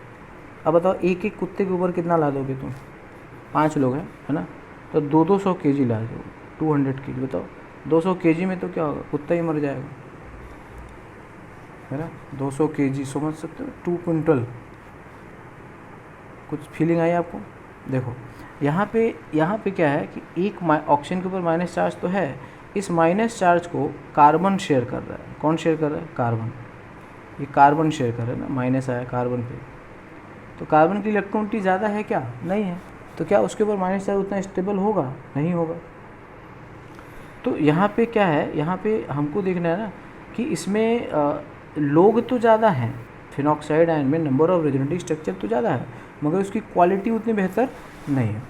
अब बताओ एक एक कुत्ते के ऊपर कितना ला दोगे तुम, 5 लोग हैं, है ना, तो 200 kg ला दो, 200 kg। बताओ 200 kg में तो क्या होगा, कुत्ता ही मर जाएगा, है ना। 200 kg समझ सकते हो, 2 क्विंटल। कुछ फीलिंग आई आपको। देखो यहाँ पे क्या है कि एक ऑक्सीजन के ऊपर माइनस चार्ज तो है, इस माइनस चार्ज को कार्बन शेयर कर रहा है। कौन शेयर कर रहा है, कार्बन। ये कार्बन शेयर कर रहा है ना, माइनस आया कार्बन पे, तो कार्बन की इलेक्ट्रॉनिटी ज़्यादा है क्या, नहीं है, तो क्या उसके ऊपर माइनस चार्ज उतना स्टेबल होगा, नहीं होगा। तो यहाँ पे क्या है, यहाँ पे हमको देखना है ना कि इसमें लोग तो ज़्यादा हैं, फिनॉक्साइड आयन में नंबर ऑफ रेजोनेटिंग स्ट्रक्चर तो ज़्यादा है, मगर उसकी क्वालिटी उतनी बेहतर नहीं है।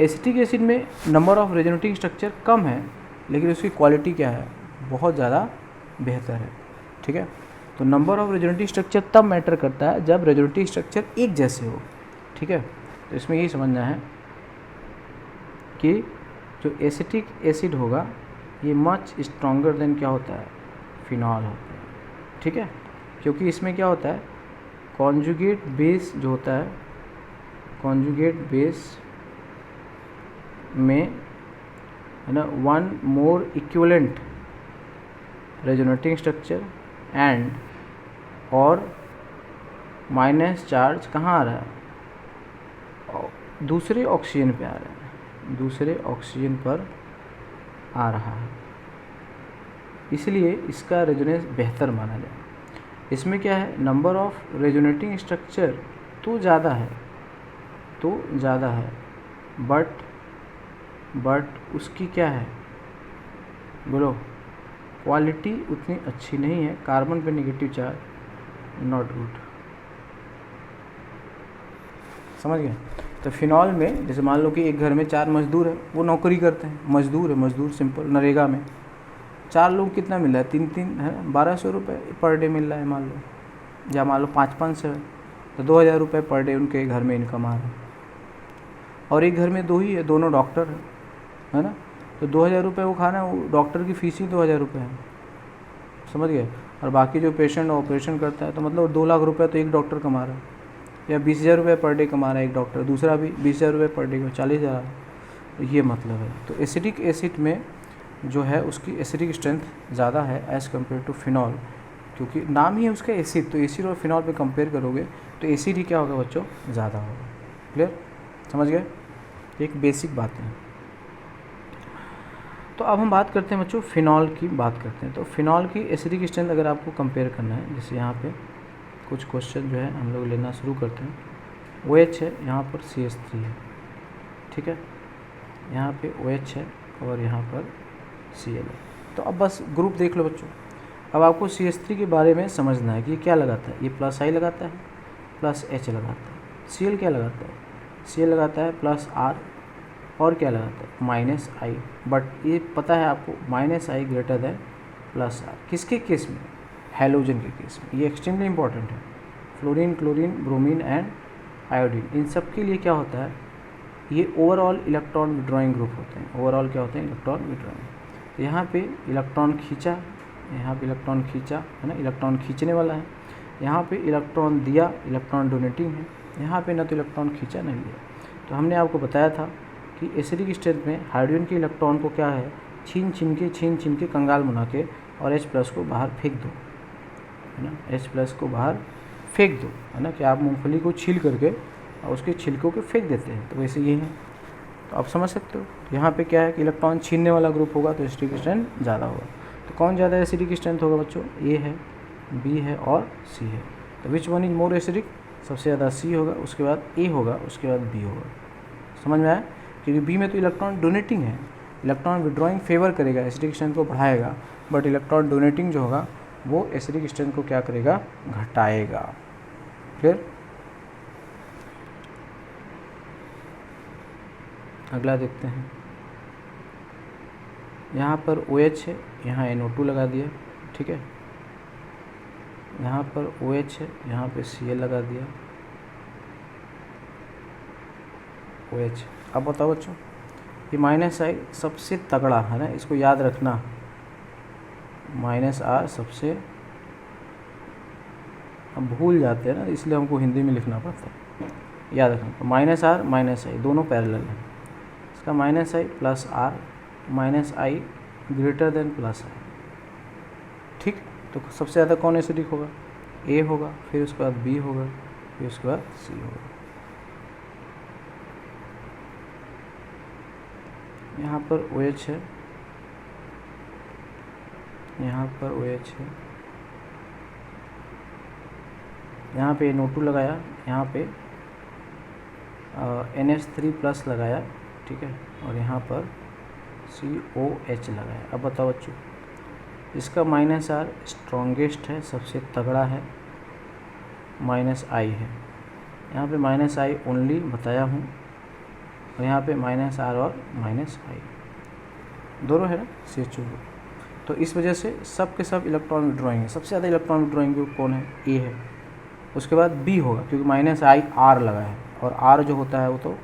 एसिटिक एसिड में नंबर ऑफ रेजोनेटिंग स्ट्रक्चर कम है, लेकिन उसकी क्वालिटी क्या है, बहुत ज़्यादा बेहतर है, ठीक है। तो नंबर ऑफ रेजोनेटिंग स्ट्रक्चर तब मैटर करता है जब रेजोनेटिंग स्ट्रक्चर एक जैसे हो, ठीक है। तो इसमें यही समझना है कि जो एसिटिक एसिड होगा ये मच स्ट्रॉन्गर देन क्या होता है, फिनॉल होता है, ठीक है। क्योंकि इसमें क्या होता है, कॉन्जुगेट बेस जो होता है, कॉन्जुगेट बेस में, है ना, 1 मोर इक्विवेलेंट रेजोनेटिंग स्ट्रक्चर एंड और माइनस चार्ज कहाँ आ रहा है, दूसरे ऑक्सीजन पे आ रहा है, दूसरे ऑक्सीजन पर आ रहा है, इसलिए इसका रेजोनेंस बेहतर माना जाए। इसमें क्या है, नंबर ऑफ रेजोनेटिंग स्ट्रक्चर तो ज़्यादा है, बट उसकी क्या है, बोलो, क्वालिटी उतनी अच्छी नहीं है। कार्बन पे नेगेटिव चार्ज, नॉट गुड, समझ गए। तो फिनॉल में जैसे मान लो कि एक घर में 4 मजदूर है, वो नौकरी करते हैं, मजदूर सिंपल नरेगा में 4 लोग कितना मिल रहा है, 3 है, 1200 रुपये पर डे मिल रहा है मान लो, या मान लो 500 है, तो 2000 रुपये पर डे उनके घर में इनकम आ रहा है। और एक घर में 2 ही है, दोनों डॉक्टर है ना, तो 2000 रुपये वो खाना, वो डॉक्टर की फ़ीस ही 2000 रुपये है, समझ गए। और बाकी जो पेशेंट ऑपरेशन करता है, तो मतलब 2 लाख रुपये तो एक डॉक्टर कमा रहा है, या 20,000 रुपये पर डे कमा रहा है एक डॉक्टर, दूसरा भी 20,000 रुपये पर डे का 40,000, तो ये मतलब है। तो एसिडिक एसिड में जो है उसकी एसिडिक स्ट्रेंथ ज़्यादा है एज़ कम्पेयर टू फिनॉल, क्योंकि नाम ही है उसका एसिड, तो एसिड और फिनॉल पे कंपेयर करोगे तो एसिड ही क्या होगा बच्चों, ज़्यादा होगा। क्लियर, समझ गए, एक बेसिक बात है। तो अब हम बात करते हैं बच्चों फिनॉल की बात करते हैं। तो फिनॉल की एसिडिक स्ट्रेंथ अगर आपको कंपेयर करना है, जैसे यहाँ पे कुछ क्वेश्चन जो है हम लोग लेना शुरू करते हैं। OH है, यहाँ पर CH3 है, ठीक है, यहाँ पे OH है और यहाँ पर Cl है। तो अब बस ग्रुप देख लो बच्चों। अब आपको CH3 के बारे में समझना है कि ये क्या लगाता है। ये प्लस I लगाता है, प्लस H लगाता है। Cl क्या लगाता है? Cl लगाता है प्लस R और क्या लगाता है? Minus I। बट ये पता है आपको -I greater than plus R किसके केस में? हैलोजन के केस में। ये एक्सट्रीमली इंपॉर्टेंट है। Fluorine, chlorine, bromine and iodine, इन सब के लिए क्या होता है, ये ओवरऑल इलेक्ट्रॉन विड्रॉइंग ग्रुप होते हैं। ओवरऑल क्या होते हैं? Electron withdrawing. तो यहाँ पे इलेक्ट्रॉन खींचा, यहाँ पे इलेक्ट्रॉन खींचा है ना, इलेक्ट्रॉन खींचने वाला है। यहाँ पे इलेक्ट्रॉन दिया, इलेक्ट्रॉन डोनेटिंग है। यहाँ पे ना तो इलेक्ट्रॉन खींचा नहीं लिया। तो हमने आपको बताया था कि एसिडिक स्टेट में हाइड्रोजन के इलेक्ट्रॉन को क्या है, छीन छीन के कंगाल बना के और H+ को बाहर फेंक दो, है ना, H+ को बाहर फेंक दो, है ना, कि आप मूंगफली को छील करके और उसके छिलकों को फेंक देते हैं। तो वैसे ये है। तो आप समझ सकते हो यहाँ पे क्या है कि इलेक्ट्रॉन छीनने वाला ग्रुप होगा तो एसिडिक स्ट्रेंथ ज़्यादा होगा। तो कौन ज़्यादा एसिडिक स्ट्रेंथ होगा बच्चों? A है, B है और C है। तो which one is more acidic? सबसे ज़्यादा C होगा, उसके बाद A होगा, उसके बाद B होगा। समझ में आया? क्योंकि B में तो इलेक्ट्रॉन डोनेटिंग है, इलेक्ट्रॉन विड्रॉइंग फेवर करेगा, एसिडिक स्ट्रेंथ को बढ़ाएगा। बट इलेक्ट्रॉन डोनेटिंग जो होगा वो एसिडिक स्ट्रेंथ को क्या करेगा? घटाएगा। फिर अगला देखते हैं। यहाँ पर OH है, यहाँ NO2 लगा दिया, ठीक है। यहाँ पर OH है, यहाँ पे Cl लगा दिया, OH। अब बताओ बच्चों, ये -I सबसे तगड़ा है ना, इसको याद रखना। -R सबसे, हम भूल जाते हैं ना, इसलिए हमको हिंदी में लिखना पड़ता है, याद रखना। तो -R -I दोनों पैरेलल हैं। इसका -I plus R, -I greater than plus I, ठीक। तो सबसे ज़्यादा कौन एसिडिक होगा? A होगा, फिर उसके बाद B होगा, फिर उसके बाद C होगा। यहाँ पर OH है, यहाँ पर OH है, यहाँ पे NO2 लगाया, यहाँ पे NH3+ लगाया, ठीक है, और यहाँ पर COH लगाया। अब बताओ बच्चों, इसका -R स्ट्रॉन्गेस्ट है, सबसे तगड़ा है, -I है। यहाँ पे -I ओनली बताया हूँ, और यहाँ पे -R और -I दोनों है ना, CH2। तो इस वजह से सब के सब इलेक्ट्रॉन विड्रॉइंग है। सबसे ज़्यादा इलेक्ट्रॉन विड्रॉइंग ग्रुप कौन है? A है। उसके बाद B होगा, क्योंकि -I R लगा है, और R जो होता है वो तो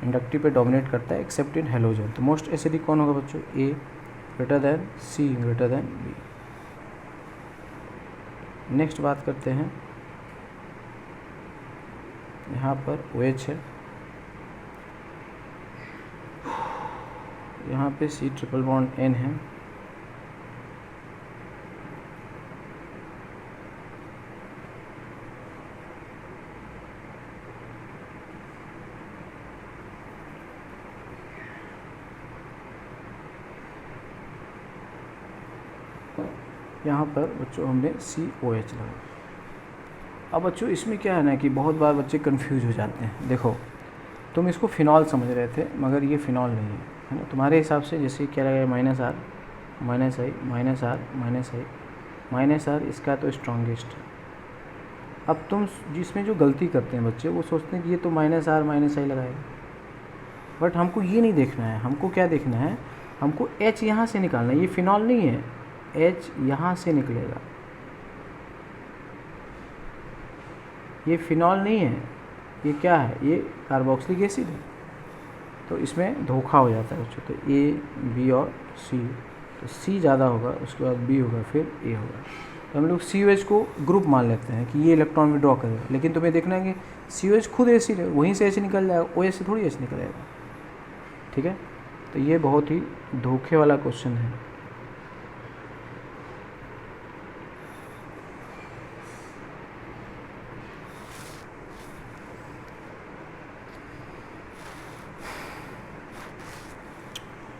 इंडक्टिव पे डोमिनेट करता है एक्सेप्ट इन हेलोजन। तो मोस्ट एसिडिक कौन होगा बच्चों? A greater than C greater than B। Next बात करते हैं, यहाँ पर OH है, यहाँ पे C≡N है, यहाँ पर बच्चों हमने COH लगाया। अब बच्चों इसमें क्या है ना कि बहुत बार बच्चे कंफ्यूज हो जाते हैं। देखो, तुम इसको फिनॉल समझ रहे थे, मगर ये फिनॉल नहीं है ना। तुम्हारे हिसाब से जैसे क्या लगाया, -R -I इसका तो स्ट्रॉन्गेस्ट है। अब तुम जिसमें जो गलती करते हैं बच्चे, वो सोचते हैं कि ये तो -R -I लगाएगा, बट हमको ये नहीं देखना है। हमको क्या देखना है? हमको H यहाँ से निकालना है। ये फिनॉल नहीं है, H यहाँ से निकलेगा। ये फिनॉल नहीं है, ये क्या है? ये कार्बोक्सिलिक एसिड है। तो इसमें धोखा हो जाता है बच्चों। तो A, B और C, तो C ज़्यादा होगा, उसके बाद B होगा, फिर A होगा। तो हम लोग COH को ग्रुप मान लेते हैं कि ये इलेक्ट्रॉन विड्रॉ करेगा, लेकिन तुम्हें देखना है कि COH खुद एसिड है, वहीं से H निकल जाएगा, OH से थोड़ी H निकलेगा, ठीक है। तो ये बहुत ही धोखे वाला क्वेश्चन है।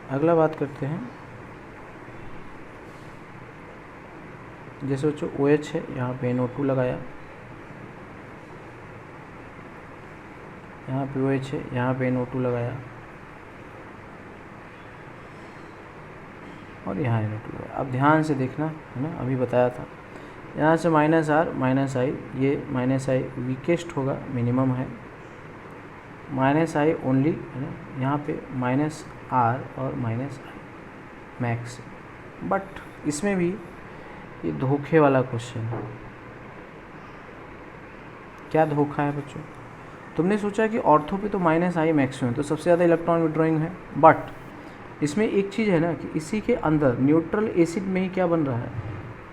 अगला बात करते हैं जैसे बच्चों OH है, यहाँ पे NO2 लगाया, यहाँ पे OH है, यहाँ पे NO2 लगाया और यहाँ NO2 लगाया। अब ध्यान से देखना है ना, अभी बताया था, यहाँ से -R -I, ये -I वीकेस्ट होगा, मिनिमम है, -I ओनली है ना, यहाँ पे -R और -I मैक्स। बट इसमें भी ये धोखे वाला क्वेश्चन है। क्या धोखा है बच्चों? तुमने सोचा कि ऑर्थो पे तो -I मैक्सिमम, तो सबसे ज़्यादा इलेक्ट्रॉन विड्रॉइंग है, बट इसमें एक चीज़ है ना कि इसी के अंदर न्यूट्रल एसिड में ही क्या बन रहा है,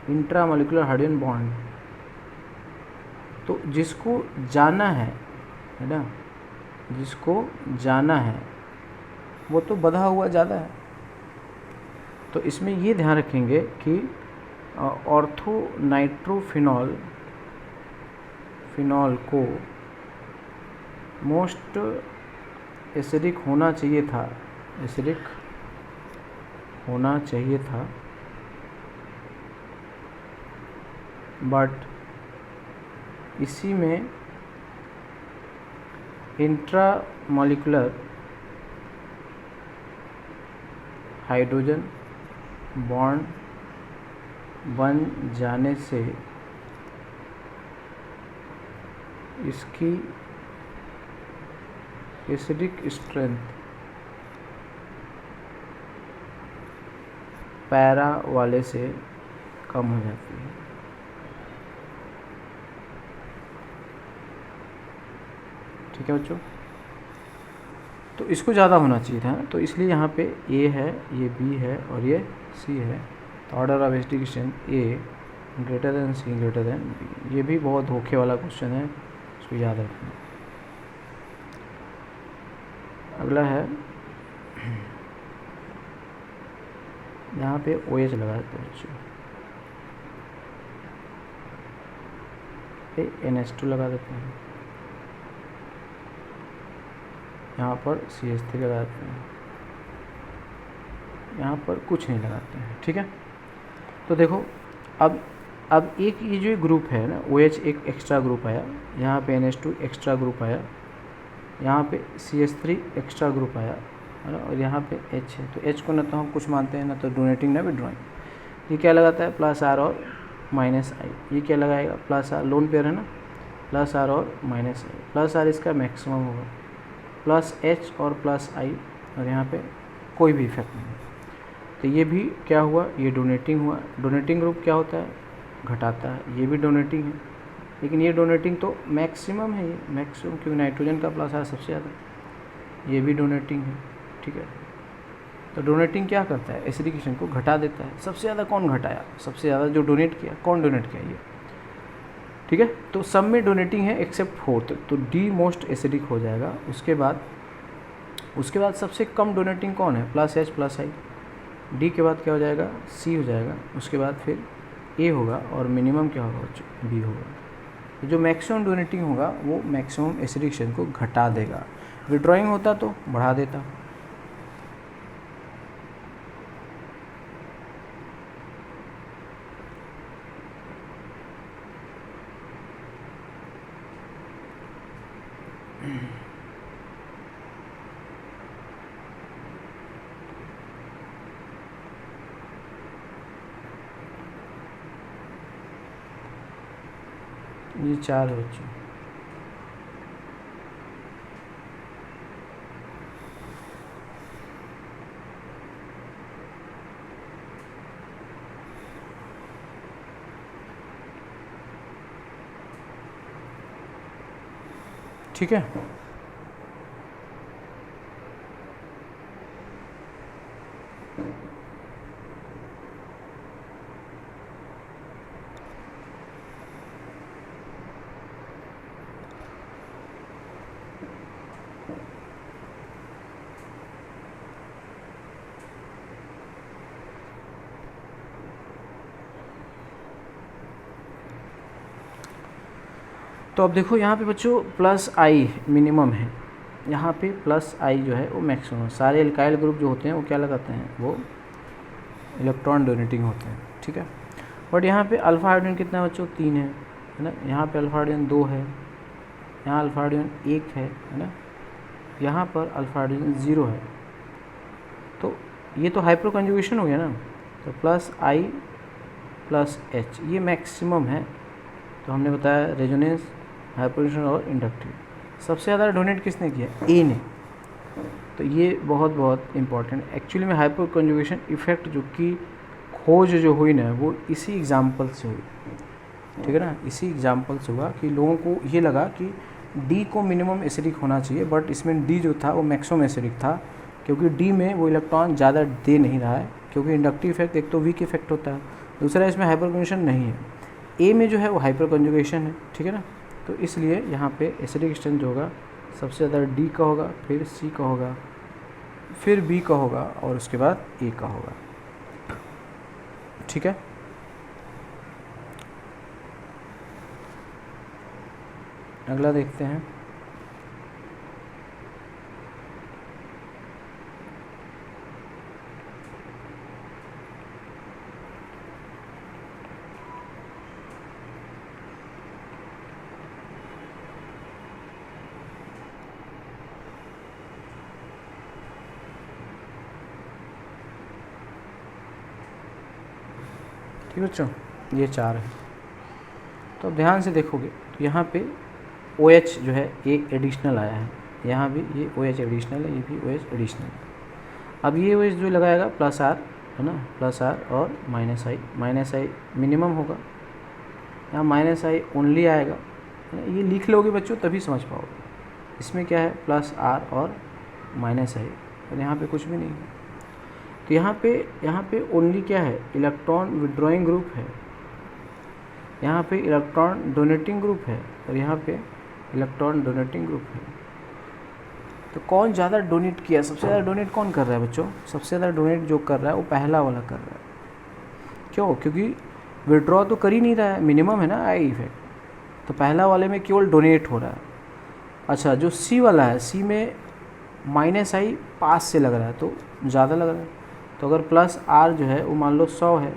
इंट्रामोलिकुलर हाइड्रोजन बॉन्ड। तो जिसको जाना है ना, जिसको जाना है वो तो बधा हुआ ज़्यादा है। तो इसमें ये ध्यान रखेंगे कि ऑर्थो नाइट्रोफिनॉल को मोस्ट एसिडिक होना चाहिए था, एसिडिक होना चाहिए था, बट इसी में इंट्रामोलिकुलर हाइड्रोजन बॉन्ड बन जाने से इसकी एसिडिक स्ट्रेंथ पैरा वाले से कम हो जाती है। ठीक है बच्चों, तो इसको ज़्यादा होना चाहिए था, तो इसलिए यहाँ पे A है, ये B है और ये C है। तो order of acidic strength A greater than C greater than B। ये भी बहुत धोखे वाला क्वेश्चन है, इसको याद रखना। अगला है, यहाँ पे OH लगा देते हैं बच्चों, पे NH2 लगा देते हैं, यहाँ पर CH3 लगा देते हैं, यहाँ पर कुछ नहीं लगाते हैं। ठीक है, तो देखो अब एक ये जो ग्रुप है ना, OH एक एक्स्ट्रा ग्रुप आया, यहाँ पे NH2 एक्स्ट्रा ग्रुप आया, यहाँ पे CH3 एक्स्ट्रा ग्रुप आया है ना, और यहाँ पे H है। तो H को ना तो हम कुछ मानते हैं, ना तो डोनेटिंग ना विड्रॉइंग। ये क्या लगाता है, +R और -I। ये क्या लगाएगा, +R, लोन पेयर है ना, +R और -I। +R इसका मैक्सिमम होगा, +H और +I, और यहाँ पे कोई भी इफेक्ट नहीं। तो ये भी क्या हुआ, ये डोनेटिंग हुआ। डोनेटिंग ग्रुप क्या होता है, घटाता है। ये भी डोनेटिंग है, लेकिन ये डोनेटिंग तो मैक्सिमम है, ये मैक्सिमम, क्योंकि नाइट्रोजन का +R सबसे ज़्यादा। ये भी डोनेटिंग है। ठीक है, तो डोनेटिंग क्या करता है, एसिडिकेशन को घटा देता है। सबसे ज़्यादा कौन घटाया, सबसे ज़्यादा जो डोनेट किया, कौन डोनेट किया, ये। ठीक है, तो सब में डोनेटिंग है एक्सेप्ट 4th, तो D मोस्ट एसिडिक हो जाएगा। उसके बाद सबसे कम डोनेटिंग कौन है, +H +I। D के बाद क्या हो जाएगा, C हो जाएगा। उसके बाद फिर A होगा, और मिनिमम क्या होगा, B होगा। तो जो मैक्सिमम डोनेटिंग होगा वो मैक्सिमम एसिडिकेशन को घटा देगा। विड्रॉइंग होता तो बढ़ा देता। ये 4 है बच्चों। ठीक है, तो अब देखो यहाँ पे बच्चों +I मिनिमम है, यहाँ पे +I जो है वो मैक्सिमम है। सारे एल्काइल ग्रुप जो होते हैं वो क्या लगाते हैं, वो इलेक्ट्रॉन डोनेटिंग होते हैं। ठीक है, बट यहाँ पे अल्फ़ा हाइड्रोजन कितना है बच्चों, 3 है ना। यहाँ पे अल्फ़ा हाइड्रोजन 2 है, यहाँ अल्फ़ा हाइड्रोजन 1 है ना, यहाँ पर अल्फ़ा हाइड्रोजन 0 है। तो ये तो हाइपर कंजुगेशन हो गया ना। तो प्लस आई प्लस एच ये मैक्सिमम है। तो हमने बताया रेजोनेंस, हाइपरटेंशन और इंडक्टिव। सबसे ज़्यादा डोनेट किसने किया, ए ने। तो ये बहुत इंपॉर्टेंट। एक्चुअली में हाइपर कंजुगेशन इफेक्ट जो कि खोज जो हुई ना वो इसी एग्जाम्पल से हुई, ठीक है ना। इसी एग्जाम्पल से हुआ कि लोगों को ये लगा कि डी को मिनिमम एसिडिक होना चाहिए, बट इसमें डी जो था वो मैक्सिमम एसिडिक था, क्योंकि डी में वो इलेक्ट्रॉन ज़्यादा दे नहीं रहा है, क्योंकि इंडक्टिव इफेक्ट एक तो वीक इफेक्ट होता है, दूसरा इसमें हाइपर कंजुगेशन नहीं है। ए में जो है वो हाइपर कंजुगेशन है, ठीक है ना। तो इसलिए यहाँ पे एसिडिक स्ट्रेंथ जो होगा सबसे ज़्यादा डी का होगा, फिर सी का होगा, फिर बी का होगा और उसके बाद ए का होगा, ठीक है। अगला देखते हैं। ठीक बच्चों, ये 4 है। तो अब ध्यान से देखोगे तो यहाँ पे OH जो है एक एडिशनल आया है, यहाँ भी ये OH एडिशनल है, ये भी OH एडिशनल है। अब ये OH जो लगाएगा प्लस आर है ना, प्लस आर और माइनस आई मिनिमम होगा, यहाँ माइनस आई ओनली आएगा। ये लिख लोगे बच्चों तभी समझ पाओगे। इसमें क्या है, प्लस आर और माइनस आई, और यहाँ पे कुछ भी नहीं है। तो यहाँ पे ओनली क्या है, इलेक्ट्रॉन विड्रॉइंग ग्रुप है, यहाँ पे इलेक्ट्रॉन डोनेटिंग ग्रुप है, और यहाँ पे इलेक्ट्रॉन डोनेटिंग ग्रुप है। तो कौन ज़्यादा डोनेट किया, सबसे ज़्यादा डोनेट कौन कर रहा है बच्चों, सबसे ज़्यादा डोनेट जो कर रहा है वो पहला वाला कर रहा है। क्यों, क्योंकि विड्रॉ तो कर ही नहीं रहा है, मिनिमम है ना आई इफेक्ट, तो पहला वाले में केवल डोनेट हो रहा है। अच्छा, जो सी वाला है, सी में माइनस आई पास से लग रहा है तो ज़्यादा लग रहा है। तो अगर प्लस आर जो है वो मान लो 100 है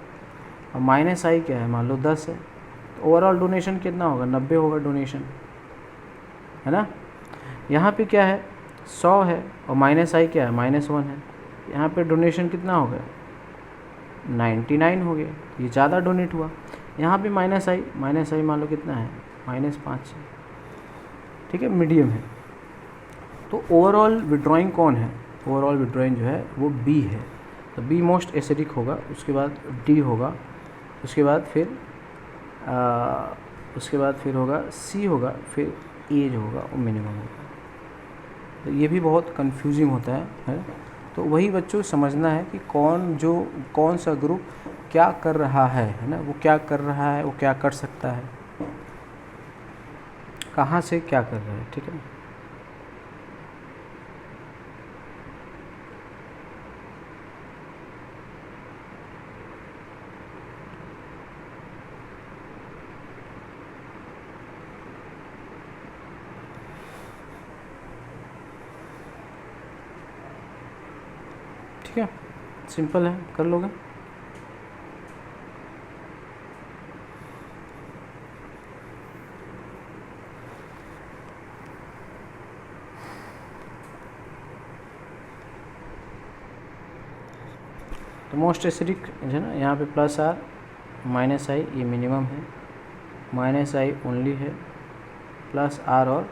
और माइनस आई क्या है मान लो 10 है, तो ओवरऑल डोनेशन कितना होगा, 90 होगा डोनेशन, है ना। यहाँ पे क्या है 100 है और माइनस आई क्या है -1 है, यहाँ पे डोनेशन कितना हो गया 99 हो गया, ये ज़्यादा डोनेट हुआ। यहाँ पे माइनस आई मान लो कितना है -5 है, ठीक है, मीडियम है। तो ओवरऑल विड्रॉइंग कौन है, ओवरऑल विड्रॉइंग जो है वो बी है। तो बी मोस्ट एसिडिक होगा, उसके बाद डी होगा, उसके बाद फिर होगा सी होगा, फिर ए जो होगा वो मिनिमम होगा। तो ये भी बहुत कंफ्यूजिंग होता है। तो वही बच्चों समझना है कि कौन सा ग्रुप क्या कर रहा है ना, वो क्या कर रहा है, वो क्या कर सकता है, कहाँ से क्या कर रहा है, ठीक है। ठीक है, सिंपल है, कर लोगे। तो मोस्ट एसिडिक है ना, यहाँ पे प्लस आर माइनस आई ये मिनिमम है, माइनस आई ओनली है, प्लस आर और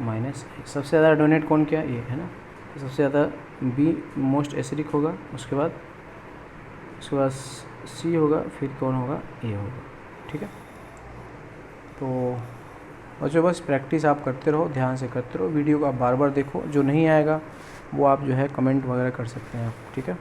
माइनस आई। सबसे ज़्यादा डोनेट कौन किया, ये है ना। तो सबसे ज़्यादा बी मोस्ट एसिडिक होगा, उसके बाद सी होगा, फिर कौन होगा, ए होगा, ठीक है। तो बच्चों बस प्रैक्टिस आप करते रहो, ध्यान से करते रहो, वीडियो को आप बार बार देखो, जो नहीं आएगा वो आप जो है कमेंट वगैरह कर सकते हैं आप, ठीक है।